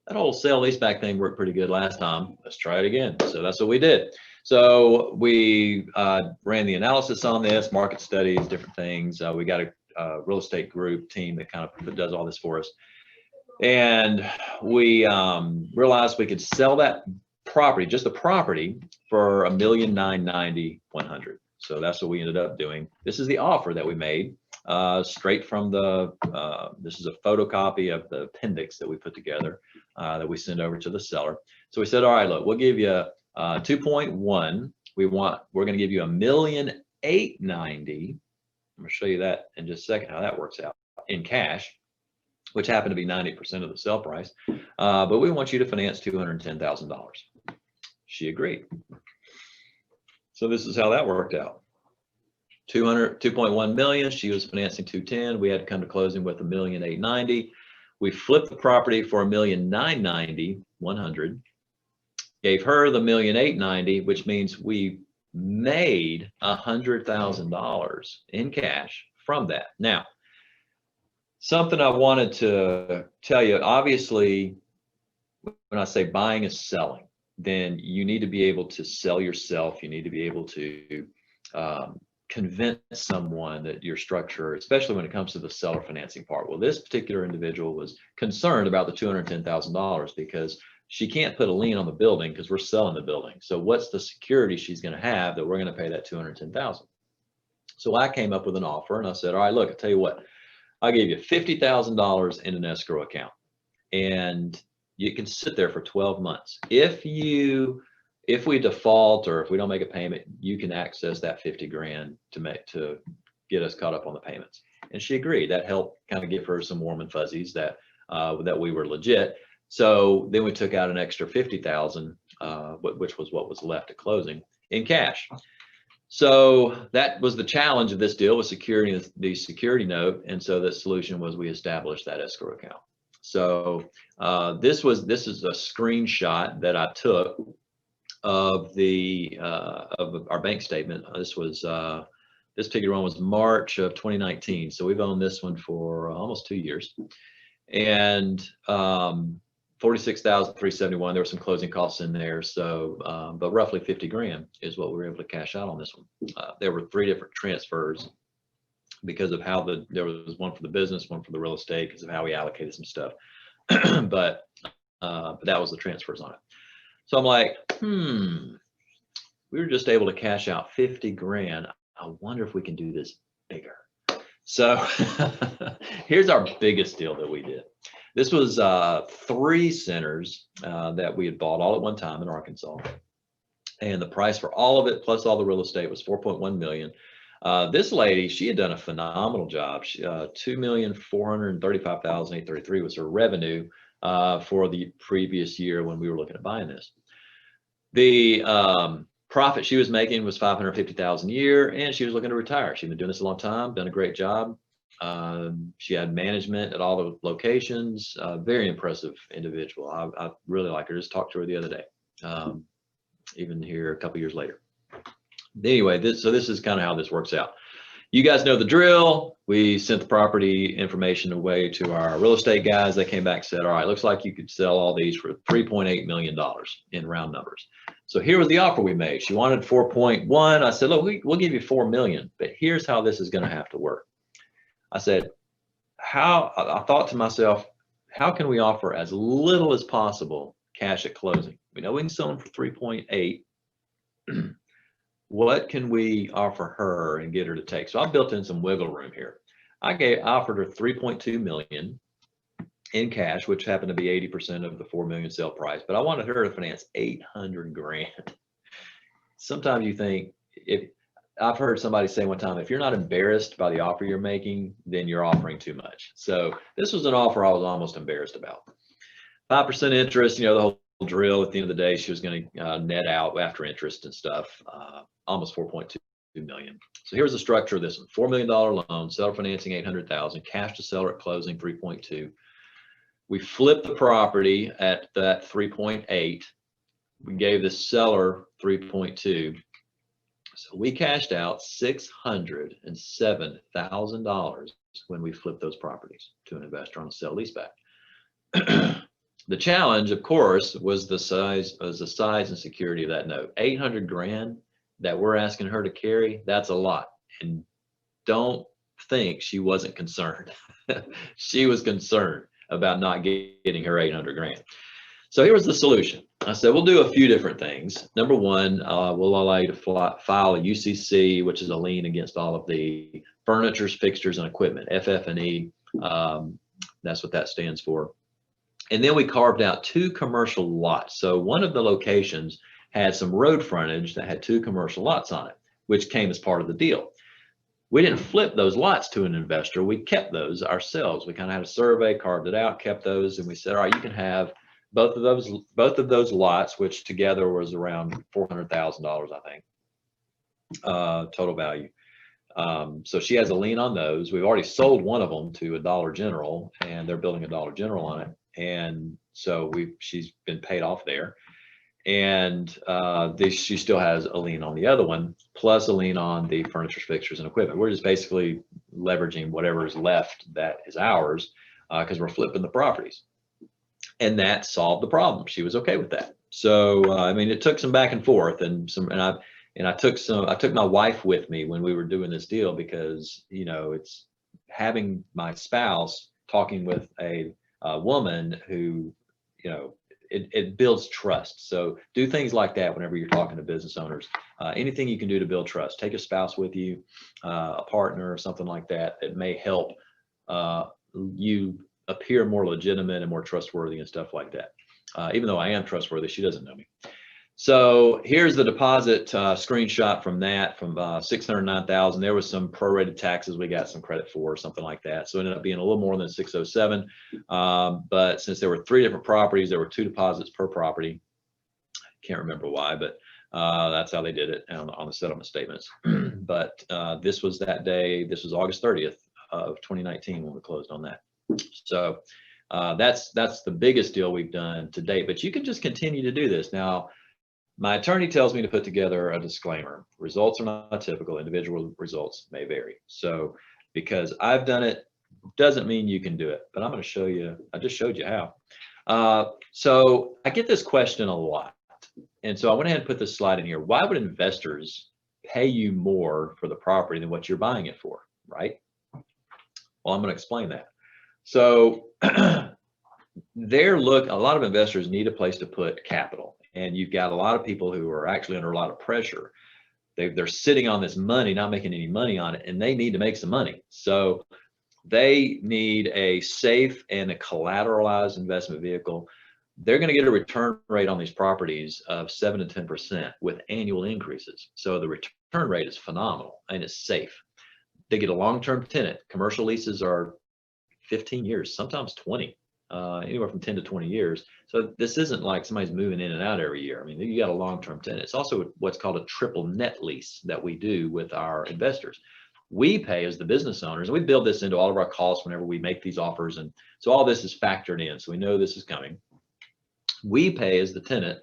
That whole sale leaseback thing worked pretty good last time. Let's try it again. So that's what we did. So we ran the analysis on this, market studies, different things. We got a real estate group team that kind of does all this for us. And we realized we could sell that property, just the property, for $1,990,100. So that's what we ended up doing. This is the offer that we made straight from this is a photocopy of the appendix that we put together that we send over to the seller. So we said, all right, look, we'll give you 2.1. We're going to give you $1,890,000. I'm going to show you that in just a second, how that works out in cash, which happened to be 90% of the sale price. But we want you to finance $210,000. She agreed. So this is how that worked out. 2.1 million. She was financing 210. We had to come to closing with $1,890,000. We flipped the property for $1,990,100. Gave her the $1,890,000, which means we made $100,000 in cash from that. Now, something I wanted to tell you, obviously, when I say buying is selling, then you need to be able to sell yourself. You need to be able to convince someone that your structure, especially when it comes to the seller financing part. Well, this particular individual was concerned about the $210,000 because she can't put a lien on the building because we're selling the building. So what's the security she's going to have that we're going to pay that $210,000? So I came up with an offer and I said, all right, look, I'll tell you what, I'll give you $50,000 in an escrow account and you can sit there for 12 months. If if we default or if we don't make a payment, you can access that 50 grand to get us caught up on the payments. And she agreed. That helped kind of give her some warm and fuzzies that we were legit. So then we took out an extra 50,000, which was what was left at closing in cash. So that was the challenge of this deal, was securing the security note. And so the solution was we established that escrow account. So this is a screenshot that I took of our bank statement. This particular one was March of 2019. So we've owned this one for almost 2 years, and 46,371. There were some closing costs in there. So, but roughly 50 grand is what we were able to cash out on this one. There were 3 different transfers because of how there was one for the business, one for the real estate, because of how we allocated some stuff. but that was the transfers on it. So I'm like, we were just able to cash out 50 grand. I wonder if we can do this bigger. So here's our biggest deal that we did. This was 3 centers that we had bought all at one time in Arkansas. And the price for all of it, plus all the real estate, was $4.1 million. This lady, she had done a phenomenal job. $2,435,833 was her revenue for the previous year when we were looking at buying this. The profit she was making was $550,000 a year, and she was looking to retire. She'd been doing this a long time, done a great job. She had management at all the locations. Very impressive individual. I really like her. Just talked to her the other day, even here a couple years later. Anyway, this is kind of how this works out. You guys know the drill. We sent the property information away to our real estate guys. They came back and said, all right, looks like you could sell all these for $3.8 million in round numbers. So here was the offer we made. She wanted 4.1. I said, look, we'll give you 4 million, but here's how this is going to have to work. I said, I thought to myself, how can we offer as little as possible cash at closing? We know we can sell them for 3.8. What can we offer her and get her to take? So I built in some wiggle room here. I offered her 3.2 million in cash, which happened to be 80% of the 4 million sale price, but I wanted her to finance 800 grand. Sometimes you think, I've heard somebody say one time, if you're not embarrassed by the offer you're making, then you're offering too much. So this was an offer I was almost embarrassed about. 5% interest, the whole drill. At the end of the day, she was going to net out after interest and stuff, almost 4.2 million. So here's the structure of this one: $4 million loan, seller financing 800,000, cash to seller at closing 3.2. We flipped the property at that 3.8. We gave the seller 3.2. So we cashed out $607,000 when we flipped those properties to an investor on a sale leaseback. The challenge, of course, was the size and security of that note. 800 grand that we're asking her to carry, that's a lot. And don't think she wasn't concerned. She was concerned about not getting her 800 grand. So here was the solution. I said, we'll do a few different things. Number one, we'll allow you to file a UCC, which is a lien against all of the furnitures, fixtures, and equipment, FF&E. That's what that stands for. And then we carved out 2 commercial lots. So one of the locations had some road frontage that had 2 commercial lots on it, which came as part of the deal. We didn't flip those lots to an investor. We kept those ourselves. We kind of had a survey, carved it out, kept those, and we said, all right, you can have both of those lots, which together was around $400,000, I think, total value. So she has a lien on those. We've already sold one of them to a Dollar General, and they're building a Dollar General on it. And so she's been paid off there. And she still has a lien on the other one, plus a lien on the furniture, fixtures, and equipment. We're just basically leveraging whatever is left that is ours, because we're flipping the properties. And that solved the problem. She was okay with that. So I mean, it took some back and forth, and I took my wife with me when we were doing this deal, because it's having my spouse talking with a woman who it builds trust. So do things like that whenever you're talking to business owners. Anything you can do to build trust. Take a spouse with you, a partner or something like that. It may help you appear more legitimate and more trustworthy and stuff like that. Even though I am trustworthy, she doesn't know me. So here's the deposit screenshot from that, from 609,000. There was some prorated taxes we got some credit for, or something like that. So it ended up being a little more than 607. But since there were 3 different properties, there were 2 deposits per property. Can't remember why, but that's how they did it on the settlement statements. But this was that day. This was August 30th of 2019 when we closed on that. So that's the biggest deal we've done to date. But you can just continue to do this. Now, my attorney tells me to put together a disclaimer. Results are not typical. Individual results may vary. So because I've done it doesn't mean you can do it. But I'm going to show you. I just showed you how. So I get this question a lot. And so I went ahead and put this slide in here. Why would investors pay you more for the property than what you're buying it for, right? Well, I'm going to explain that. So a lot of investors need a place to put capital. And you've got a lot of people who are actually under a lot of pressure. They're sitting on this money, not making any money on it, and they need to make some money. So they need a safe and a collateralized investment vehicle. They're going to get a return rate on these properties of 7 to 10% with annual increases. So the return rate is phenomenal and it's safe. They get a long-term tenant. Commercial leases are 15 years, sometimes 20, anywhere from 10 to 20 years. So this isn't like somebody's moving in and out every year. I mean, you got a long-term tenant. It's also what's called a triple net lease that we do with our investors. We pay as the business owners, and we build this into all of our costs whenever we make these offers. And so all this is factored in. So we know this is coming. We pay as the tenant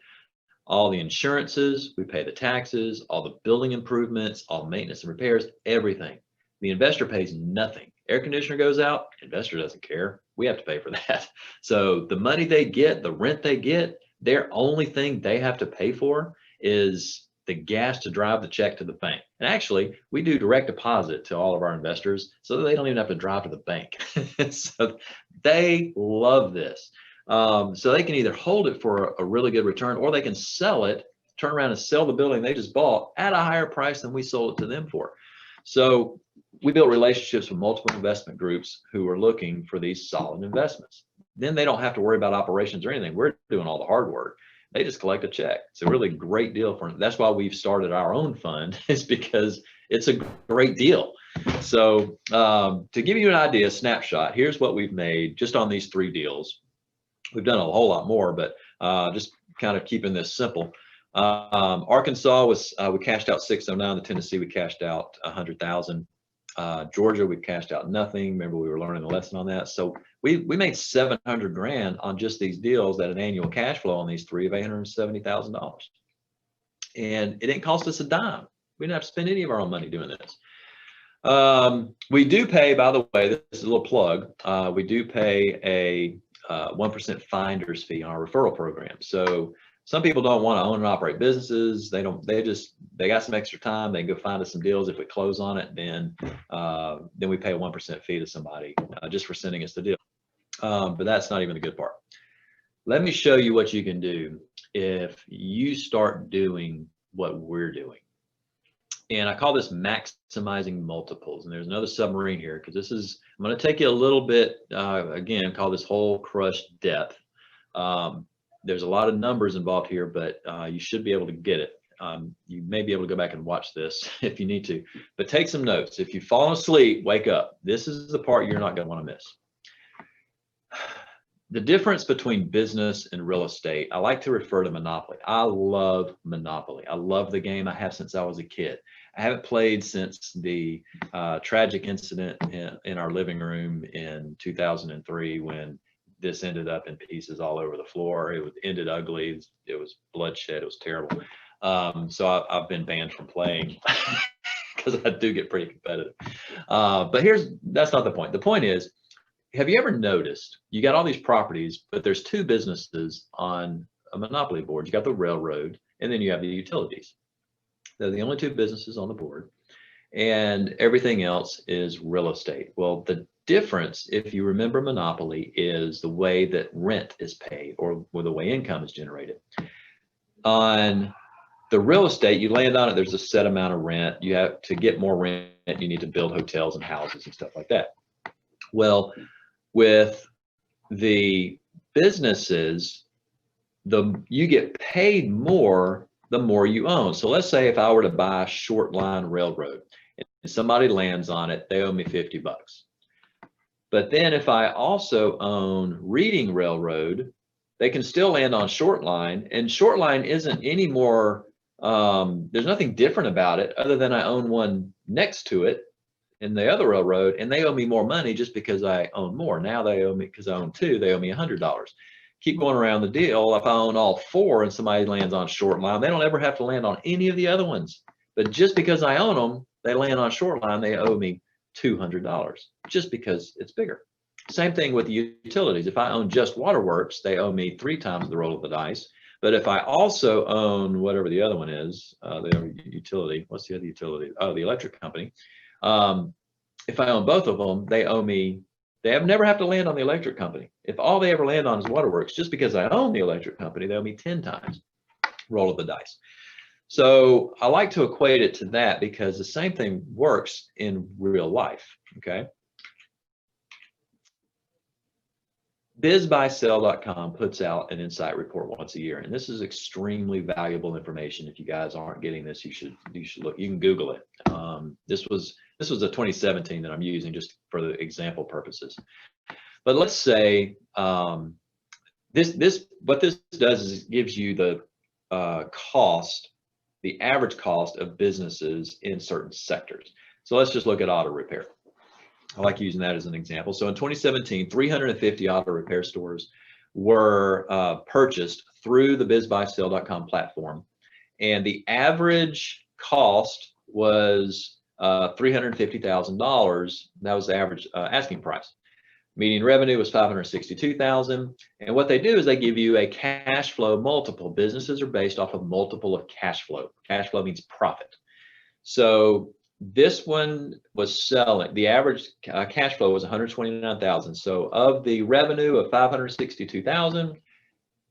all the insurances, we pay the taxes, all the building improvements, all maintenance and repairs, everything. The investor pays nothing. Air conditioner goes out, investor doesn't care. We have to pay for that. So the money they get, the rent they get, their only thing they have to pay for is the gas to drive the check to the bank. And actually, we do direct deposit to all of our investors so that they don't even have to drive to the bank. So they love this. So they can either hold it for a really good return, or they can sell it, turn around and sell the building they just bought at a higher price than we sold it to them for. So we built relationships with multiple investment groups who are looking for these solid investments. Then they don't have to worry about operations or anything. We're doing all the hard work. They just collect a check. It's a really great deal for them. That's why we've started our own fund, is because it's a great deal. So to give you an idea, a snapshot, here's what we've made just on these 3 deals. We've done a whole lot more, but just kind of keeping this simple. Arkansas was, we cashed out 609. The Tennessee, we cashed out 100,000. Georgia, we cashed out nothing. Remember, we were learning a lesson on that. So we made 700 grand on just these deals at an annual cash flow on these 3 of $870,000. And it didn't cost us a dime. We didn't have to spend any of our own money doing this. We do pay, by the way, this is a little plug. We do pay a 1% finder's fee on our referral program. So some people don't want to own and operate businesses. They got some extra time. They can go find us some deals. If we close on it, then we pay a 1% fee to somebody just for sending us the deal. But that's not even the good part. Let me show you what you can do if you start doing what we're doing. And I call this maximizing multiples. And there's another submarine here, because this is, I'm going to take you a little bit, again, call this whole crush depth. There's a lot of numbers involved here, but you should be able to get it. You may be able to go back and watch this if you need to, but take some notes. If you've fallen asleep, wake up. This is the part you're not going to want to miss. The difference between business and real estate, I like to refer to Monopoly. I love Monopoly. I love the game. I have since I was a kid. I haven't played since the tragic incident in our living room in 2003 when this ended up in pieces all over the floor. It ended ugly. It was bloodshed. It was terrible. So I've been banned from playing because I do get pretty competitive. But that's not the point. The point is, have you ever noticed you got all these properties, but there's 2 businesses on a Monopoly board? You got the railroad, and then you have the utilities. They're the only 2 businesses on the board, and everything else is real estate. Well, the difference, if you remember Monopoly, is the way that rent is paid, or the way income is generated. On the real estate, you land on it, there's a set amount of rent. You have to get more rent, you need to build hotels and houses and stuff like that. Well, with the businesses, you get paid more the more you own. So let's say if I were to buy a short line railroad and somebody lands on it, they owe me $50. But then if I also own Reading Railroad, they can still land on short line, and short line isn't any more, there's nothing different about it other than I own one next to it in the other railroad, and they owe me more money just because I own more. Now they owe me, because I own two, they owe me $100. Keep going around the deal. If I own all four and somebody lands on short line, they don't ever have to land on any of the other ones. But just because I own them, they land on short line, they owe me $200 just because it's bigger. Same thing with the utilities. If I own just Waterworks, they owe me 3 times the roll of the dice. But if I also own whatever the other one is, the utility, what's the other utility? Oh, the electric company. If I own both of them, they owe me, they never have to land on the electric company. If all they ever land on is Waterworks, just because I own the electric company, they owe me 10 times roll of the dice. So I like to equate it to that because the same thing works in real life, okay? BizBuySell.com puts out an insight report once a year, and this is extremely valuable information. If you guys aren't getting this, you should look. You can Google it. This was a 2017 that I'm using just for the example purposes. But let's say what this does is it gives you the cost, the average cost of businesses in certain sectors. So let's just look at auto repair. I like using that as an example. So in 2017, 350 auto repair stores were purchased through the BizBuySell.com platform, and the average cost was $350,000. That was the average asking price. Median revenue was $562,000. And what they do is they give you a cash flow multiple. Businesses are based off of multiple of cash flow. Cash flow means profit. So this one was selling, the average cash flow was $129,000. So of the revenue of $562,000,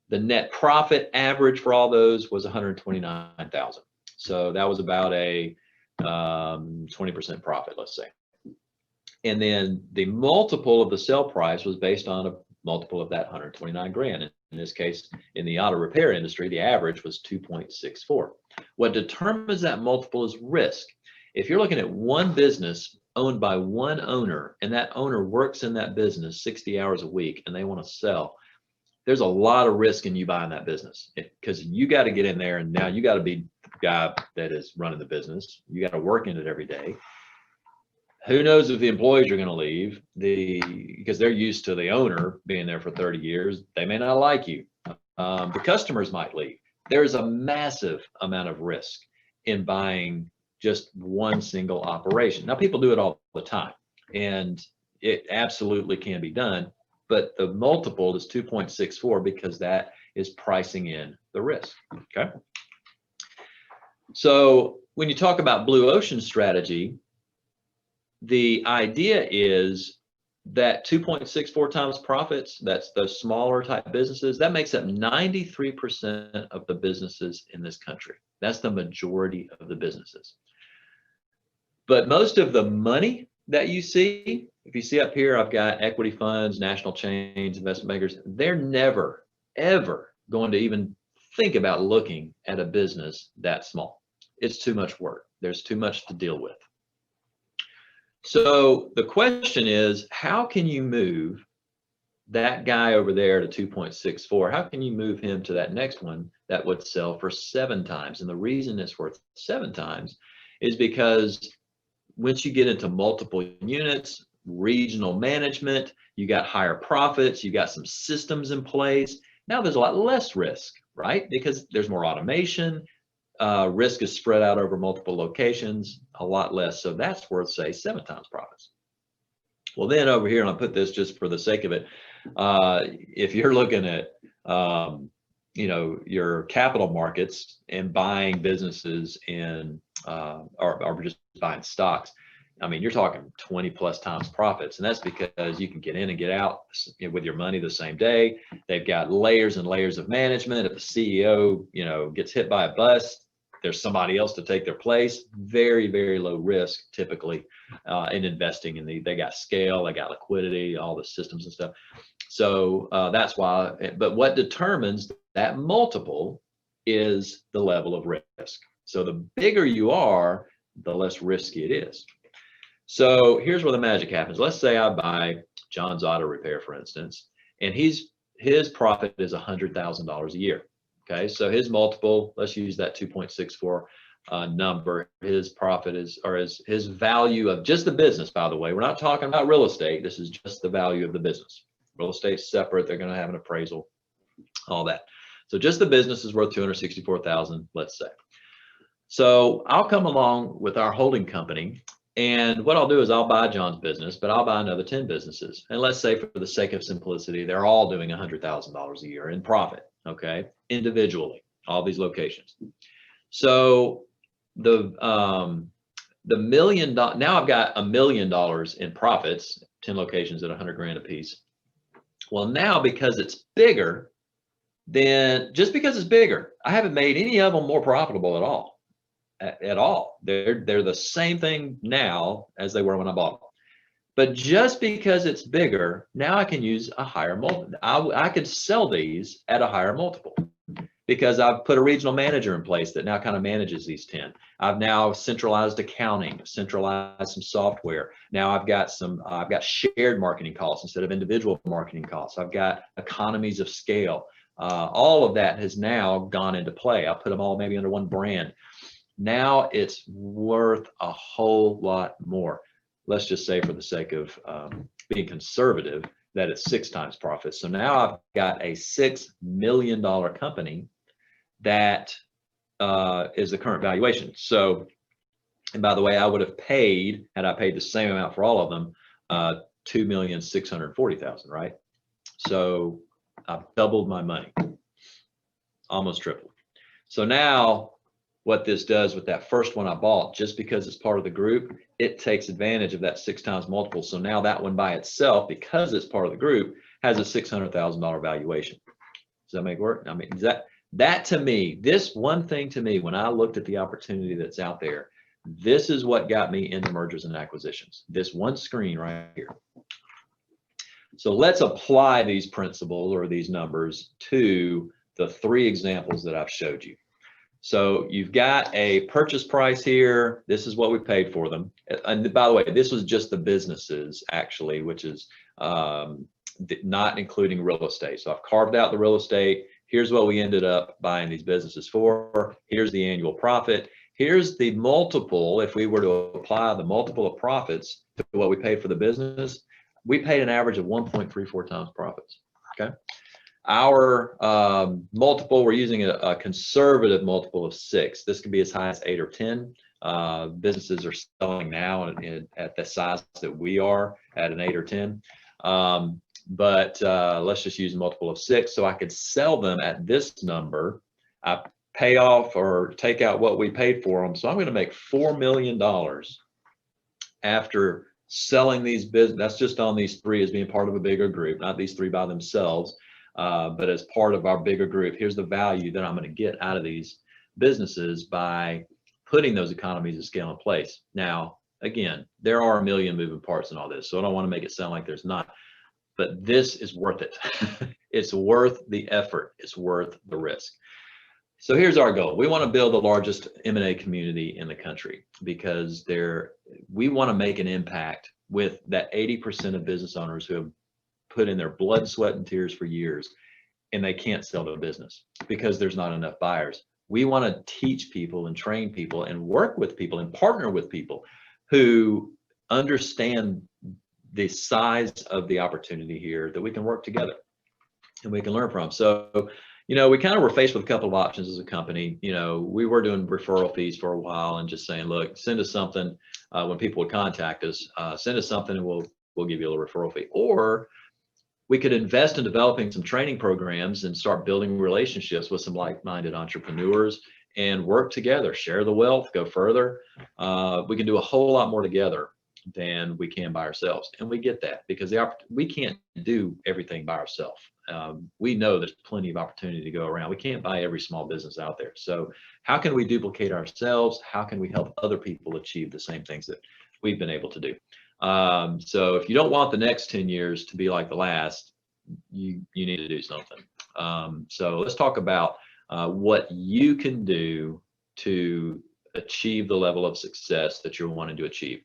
the net profit average for all those was $129,000. So that was about a 20% profit, let's say. And then the multiple of the sale price was based on a multiple of that 129 grand. In this case, in the auto repair industry, the average was 2.64. What determines that multiple is risk. If you're looking at one business owned by one owner, and that owner works in that business 60 hours a week and they want to sell, there's a lot of risk in you buying that business, because you got to get in there, and now you got to be the guy that is running the business. You got to work in it every day. Who knows if the employees are going to leave, because they're used to the owner being there for 30 years. They may not like you. The customers might leave. There's a massive amount of risk in buying just one single operation. Now, people do it all the time, and it absolutely can be done, but the multiple is 2.64 because that is pricing in the risk, okay? So when you talk about blue ocean strategy, the idea is that 2.64 times profits, that's those smaller type businesses, that makes up 93% of the businesses in this country. That's the majority of the businesses. But most of the money that you see, if you see up here, I've got equity funds, national chains, investment bankers, they're never, ever going to even think about looking at a business that small. It's too much work. There's too much to deal with. So the question is, how can you move that guy over there to 2.64? How can you move him to that next one that would sell for 7 times? And the reason it's worth 7 times is because once you get into multiple units, regional management, you got higher profits, you got some systems in place. Now there's a lot less risk, right? Because there's more automation. Risk is spread out over multiple locations, a lot less. So that's worth, say, 7 times profits. Well, then over here, and I'll put this just for the sake of it, if you're looking at, your capital markets and buying businesses in, or just buying stocks, I mean, you're talking 20 plus times profits. And that's because you can get in and get out with your money the same day. They've got layers and layers of management. If the CEO, gets hit by a bus, there's somebody else to take their place. Very, very low risk typically in investing in they got scale, they got liquidity, all the systems and stuff. So that's why, but what determines that multiple is the level of risk. So the bigger you are, the less risky it is. So here's where the magic happens. Let's say I buy John's Auto Repair, for instance, and his profit is $100,000 a year. Okay, so his multiple, let's use that 2.64 number. His profit is, or his value of just the business, by the way, we're not talking about real estate. This is just the value of the business. Real estate's separate. They're going to have an appraisal, all that. So just the business is worth $264,000, let's say. So I'll come along with our holding company, and what I'll do is I'll buy John's business, but I'll buy another 10 businesses. And let's say, for the sake of simplicity, they're all doing $100,000 a year in profit, okay, individually, all these locations. So the $1 million, now I've got $1 million in profits, 10 locations at 100 grand a piece. Well, now because it's bigger, then just because it's bigger, I haven't made any of them more profitable at all. At all. They're the same thing now as they were when I bought them. But just because it's bigger, now I can use a higher multiple. I could sell these at a higher multiple because I've put a regional manager in place that now kind of manages these 10. I've now centralized accounting, centralized some software. Now I've got shared marketing costs instead of individual marketing costs. I've got economies of scale. All of that has now gone into play. I put them all maybe under one brand. Now it's worth a whole lot more. Let's just say, for the sake of being conservative, that it's 6 times profit. So now I've got a $6 million company that is the current valuation. So, and by the way, I would have paid, had I paid the same amount for all of them, $2,640,000, right? So I've doubled my money, almost tripled. So now what this does with that first one I bought, just because it's part of the group, it takes advantage of that 6 times multiple. So now that one by itself, because it's part of the group, has a $600,000 valuation. Does that make work? I mean, that to me, this one thing to me, when I looked at the opportunity that's out there, this is what got me into mergers and acquisitions. This one screen right here. So let's apply these principles or these numbers to the 3 examples that I've showed you. So you've got a purchase price here. This is what we paid for them. And by the way, this was just the businesses, actually, which is not including real estate. So I've carved out the real estate. Here's what we ended up buying these businesses for. Here's the annual profit. Here's the multiple. If we were to apply the multiple of profits to what we paid for the business, we paid an average of 1.34 times profits, okay? Our multiple, we're using a conservative multiple of 6. This could be as high as 8 or 10. Businesses are selling now at the size that we are at an 8 or 10. But let's just use a multiple of 6. So I could sell them at this number. I pay off or take out what we paid for them. So I'm going to make $4 million after selling these businesses. That's just on these 3 as being part of a bigger group, not these 3 by themselves. But as part of our bigger group, here's the value that I'm going to get out of these businesses by putting those economies of scale in place. Now, again, there are a million moving parts in all this, so I don't want to make it sound like there's not, but this is worth it. It's worth the effort. It's worth the risk. So here's our goal. We want to build the largest M&A community in the country because we want to make an impact with that 80% of business owners who have put in their blood, sweat, and tears for years, and they can't sell their business because there's not enough buyers. We want to teach people and train people and work with people and partner with people who understand the size of the opportunity here, that we can work together and we can learn from. So, we kind of were faced with a couple of options as a company. We were doing referral fees for a while and just saying, look, send us something. When people would contact us, send us something and we'll give you a little referral fee. Or we could invest in developing some training programs and start building relationships with some like-minded entrepreneurs and work together, share the wealth, go further. We can do a whole lot more together than we can by ourselves. And we get that because we can't do everything by ourselves. We know there's plenty of opportunity to go around. We can't buy every small business out there. So how can we duplicate ourselves? How can we help other people achieve the same things that we've been able to do? So if you don't want the next 10 years to be like the last, you need to do something. So let's talk about what you can do to achieve the level of success that you're wanting to achieve.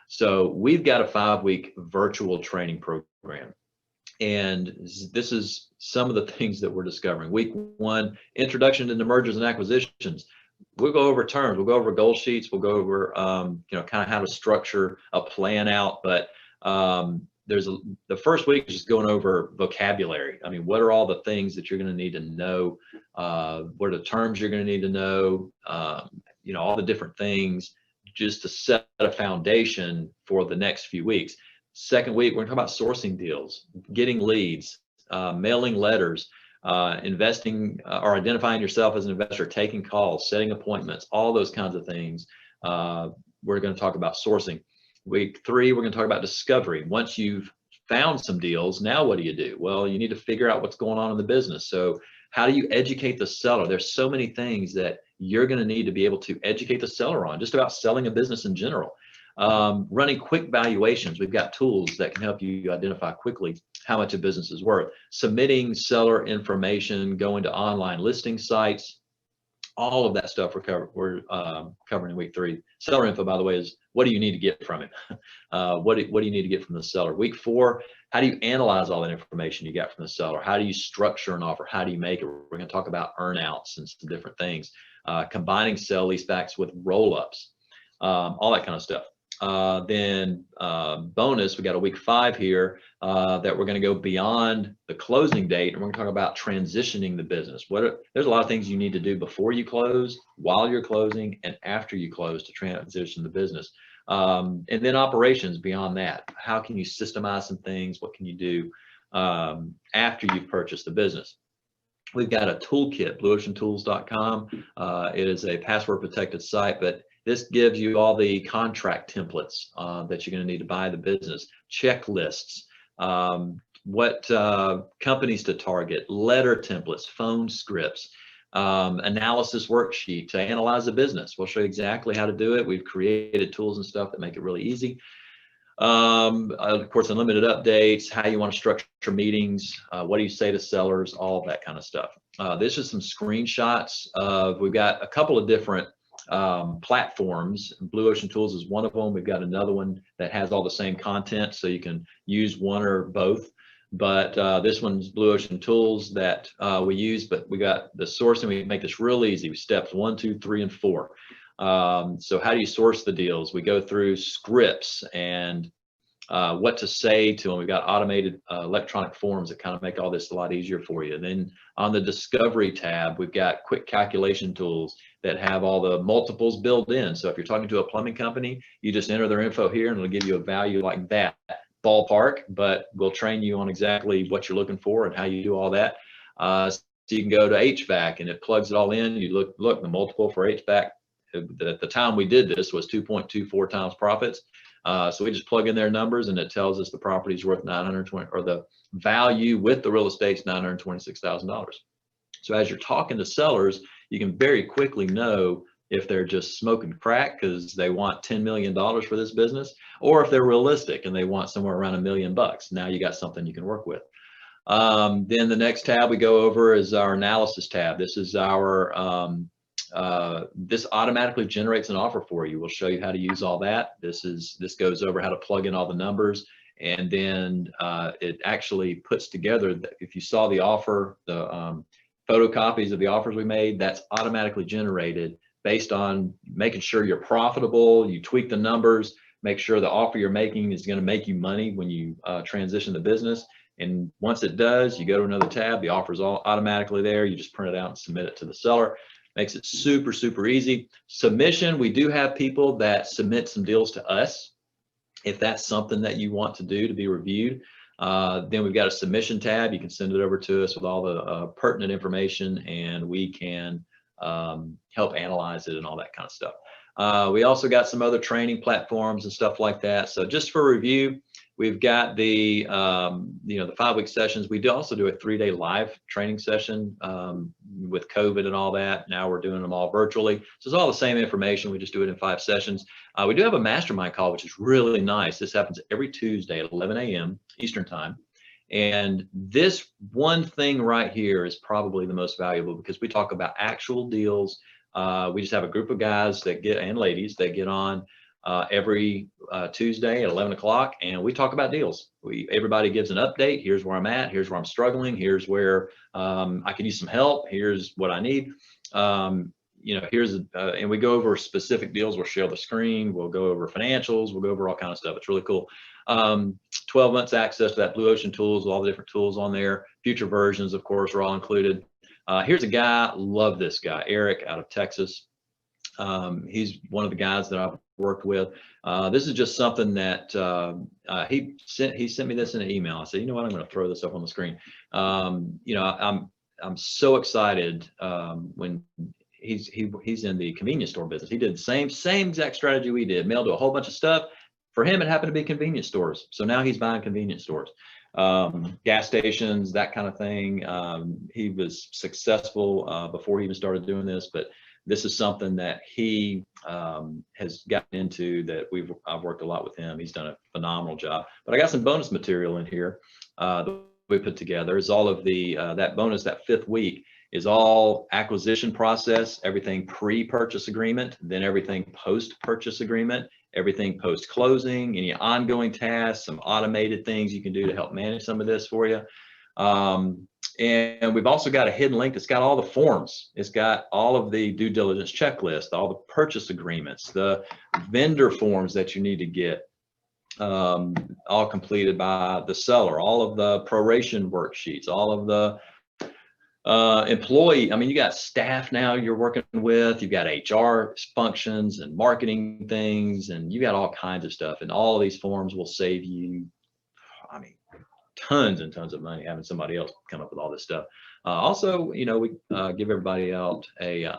So we've got a 5-week virtual training program. And this is some of the things that we're discovering. Week 1, introduction into mergers and acquisitions. We'll go over terms, we'll go over goal sheets, we'll go over, kind of how to structure a plan out. But the first week is just going over vocabulary. I mean, what are all the things that you're going to need to know? What are the terms you're going to need to know? All the different things just to set a foundation for the next few weeks. Second week, we're going to talk about sourcing deals, getting leads, mailing letters, investing or identifying yourself as an investor, taking calls, setting appointments, all those kinds of things. We're going to talk about sourcing. Week 3, we're going to talk about discovery. Once you've found some deals, now what do you do? Well, you need to figure out what's going on in the business. So how do you educate the seller? There's so many things that you're going to need to be able to educate the seller on, just about selling a business in general. Running quick valuations. We've got tools that can help you identify quickly how much a business is worth. Submitting seller information, going to online listing sites, all of that stuff we're covering in week 3. Seller info, by the way, is what do you need to get from him? What do you need to get from the seller? Week 4, how do you analyze all that information you got from the seller? How do you structure an offer? How do you make it? We're going to talk about earnouts and some different things. Combining sell leasebacks with roll-ups, all that kind of stuff. Then bonus, we got a week 5 here that we're going to go beyond the closing date, and we're going to talk about transitioning the business. There's a lot of things you need to do before you close, while you're closing, and after you close to transition the business. And then operations beyond that. How can you systemize some things? What can you do after you've purchased the business? We've got a toolkit, blueoceantools.com. It is a password protected site, but this gives you all the contract templates that you're going to need to buy the business, checklists, what companies to target, letter templates, phone scripts, analysis worksheet to analyze the business. We'll show you exactly how to do it. We've created tools and stuff that make it really easy. Of course, unlimited updates, how you want to structure meetings, what do you say to sellers, all that kind of stuff. This is some screenshots of, we've got a couple of different platforms. Blue Ocean Tools is one of them. We've got another one that has all the same content, so you can use one or both. But this one's Blue Ocean Tools that we use, but we got the sourcing. We make this real easy. Steps 1, 2, 3, and 4. So how do you source the deals? We go through scripts and what to say to them. We've got automated electronic forms that kind of make all this a lot easier for you. And then on the discovery tab, we've got quick calculation tools that have all the multiples built in. So if you're talking to a plumbing company, you just enter their info here and it'll give you a value like that, ballpark, but we'll train you on exactly what you're looking for and how you do all that. So you can go to HVAC and it plugs it all in. You look the multiple for HVAC. At the time we did this was 2.24 times profits. So we just plug in their numbers and it tells us the property's worth $920, or the value with the real estate's $926,000. So as you're talking to sellers, you can very quickly know if they're just smoking crack because they want $10 million for this business, or if they're realistic and they want somewhere around $1 million. Now you got something you can work with. Then the next tab we go over is our analysis tab. This is our this automatically generates an offer for you. We'll show you how to use all that. This goes over how to plug in all the numbers, and then it actually puts together, if you saw the offer, the photocopies of the offers we made, that's automatically generated based on making sure you're profitable. You tweak the numbers, make sure the offer you're making is going to make you money when you transition the business. And once it does, you go to another tab, the offer's all automatically there. You just print it out and submit it to the seller. Makes it super, super easy. Submission, we do have people that submit some deals to us. If that's something that you want to do to be reviewed, then we've got a submission tab. You can send it over to us with all the pertinent information, and we can help analyze it and all that kind of stuff. We also got some other training platforms and stuff like that. So just for review, we've got the the 5-week sessions. We do also do a 3-day live training session with COVID and all that. Now we're doing them all virtually. So it's all the same information. We just do it in 5 sessions. We do have a mastermind call, which is really nice. This happens every Tuesday at 11 a.m. Eastern time. And this one thing right here is probably the most valuable because we talk about actual deals. We just have a group of guys that and ladies that get on every Tuesday at 11 o'clock, and we talk about deals. Everybody gives an update. Here's where I'm at. Here's where I'm struggling. Here's where I could use some help. Here's what I need. And we go over specific deals. We'll share the screen. We'll go over financials. We'll go over all kinds of stuff. It's really cool. 12 months access to that Blue Ocean tools, all the different tools on there. Future versions, of course, are all included. Here's a guy, love this guy, Eric out of Texas. He's one of the guys that I've worked with. This is just something that he sent me this in an email. I said, you know what, I'm going to throw this up on the screen. I'm so excited when he's in the convenience store business. He did the same exact strategy we did, mailed to a whole bunch of stuff. For him, it happened to be convenience stores. So now he's buying convenience stores, gas stations, that kind of thing. He was successful before he even started doing this, but this is something that he has gotten into that I've worked a lot with him. He's done a phenomenal job. But I got some bonus material in here that we put together. Is all of the that bonus, that 5th week, is all acquisition process, everything pre-purchase agreement, then everything post-purchase agreement, everything post-closing, any ongoing tasks, some automated things you can do to help manage some of this for you. And we've also got a hidden link that's got all the forms. It's got all of the due diligence checklist, all the purchase agreements, the vendor forms that you need to get all completed by the seller, all of the proration worksheets, all of the employee. I mean, you got staff now you're working with, you've got HR functions and marketing things, and you got all kinds of stuff. And all of these forms will save you, I mean, tons and tons of money having somebody else come up with all this stuff. Also, we give everybody out a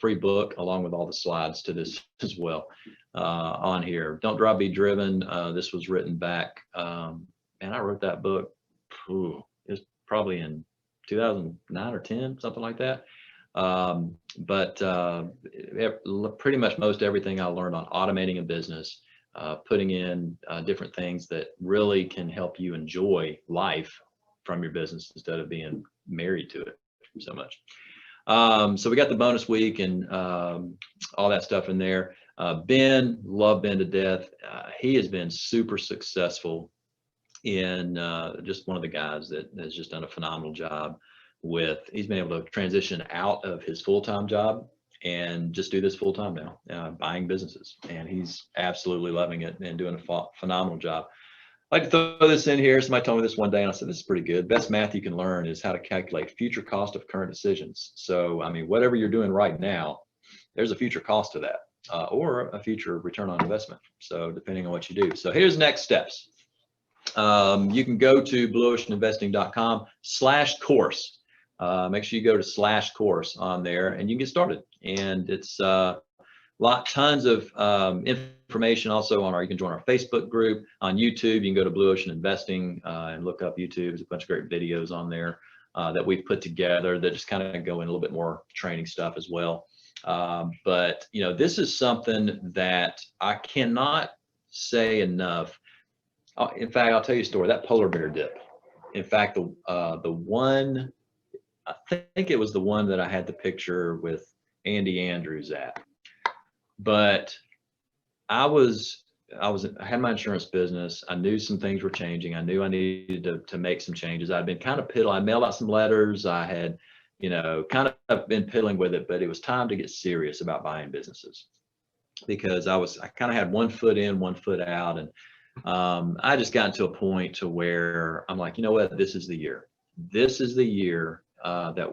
free book along with all the slides to this as well on here. Don't Drive, Be Driven. This was written back, and I wrote that book, it's probably in 2009 or 10, something like that. But pretty much most everything I learned on automating a business, putting in different things that really can help you enjoy life from your business instead of being married to it so much. So we got the bonus week and all that stuff in there. Ben, love Ben to death. He has been super successful in just one of the guys that has just done a phenomenal job he's been able to transition out of his full-time job and just do this full-time now, buying businesses. And he's absolutely loving it and doing a phenomenal job. I like to throw this in here. Somebody told me this one day and I said, this is pretty good. Best math you can learn is how to calculate future cost of current decisions. So, I mean, whatever you're doing right now, there's a future cost to that or a future return on investment. So depending on what you do. So here's next steps. You can go to blueoceaninvesting.com/course. Make sure you go to /course on there and you can get started. And it's tons of information also on you can join our Facebook group. On YouTube, you can go to Blue Ocean Investing and look up YouTube. There's a bunch of great videos on there that we've put together that just kind of go in a little bit more training stuff as well. But this is something that I cannot say enough. In fact, I'll tell you a story. That polar bear dip. In fact, the one, I think it was the one that I had the picture with Andy Andrews at. But I had my insurance business. I knew some things were changing. I knew I needed to make some changes. I'd been kind of I mailed out some letters. I had, kind of been piddling with it, but it was time to get serious about buying businesses because I kind of had one foot in, one foot out. And I just got to a point to where I'm like, you know what, this is the year. This is the year that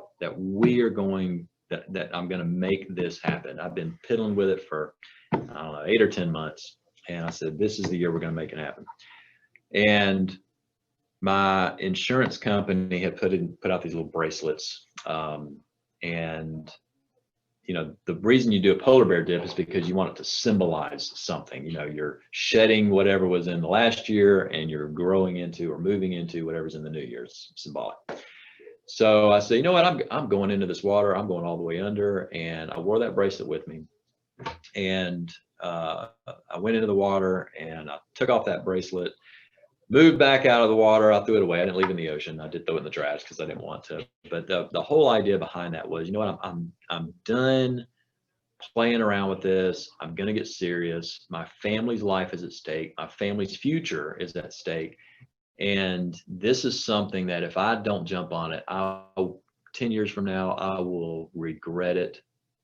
I'm going to make this happen. I've been piddling with it for, I don't know, 8 or 10 months. And I said, this is the year we're going to make it happen. And my insurance company had put out these little bracelets. And the reason you do a polar bear dip is because you want it to symbolize something. You're shedding whatever was in the last year and you're growing into or moving into whatever's in the new year. It's symbolic. So I said, you know what, I'm going into this water. I'm going all the way under. And I wore that bracelet with me. And I went into the water and I took off that bracelet. moved back out of the water. I threw it away. I didn't leave it in the ocean. I did throw it in the trash because I didn't want to. But the whole idea behind that was, you know what, I'm done playing around with this. I'm going to get serious. My family's life is at stake. My family's future is at stake. And this is something that if I don't jump on it, 10 years from now, I will regret it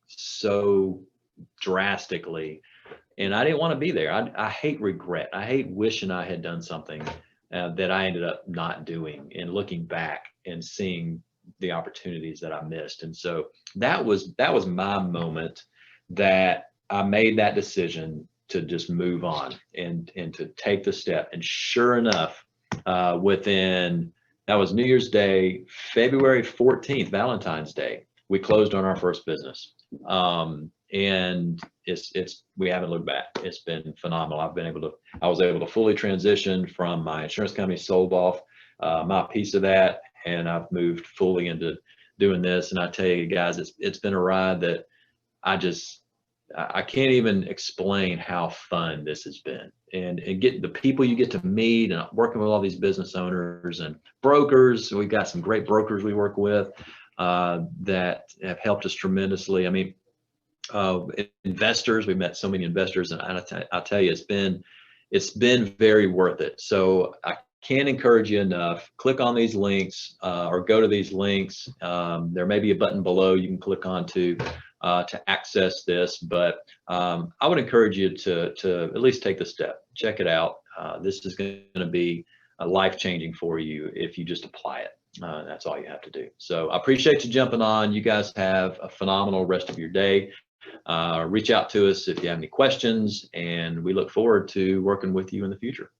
so drastically. And I didn't want to be there. I hate regret. I hate wishing I had done something that I ended up not doing, and looking back and seeing the opportunities that I missed. And so that was my moment that I made that decision to just move on and to take the step. And sure enough, that was New Year's Day, February 14th, Valentine's Day, we closed on our first business. And we haven't looked back. It's been phenomenal. I was able to fully transition from my insurance company, sold off my piece of that, and I've moved fully into doing this. And I tell you guys, it's been a ride that I can't even explain how fun this has been, and get the people you get to meet, and working with all these business owners and brokers. We've got some great brokers we work with that have helped us tremendously. I mean, investors, we've met so many investors, and I'll tell you, it's been very worth it. So I can't encourage you enough. Click on these links or go to these links. There may be a button below you can click on to access this, but I would encourage you to at least take the step, check it out. This is going to be life-changing for you if you just apply it. That's all you have to do. So I appreciate you jumping on. You guys have a phenomenal rest of your day. Reach out to us if you have any questions, and we look forward to working with you in the future.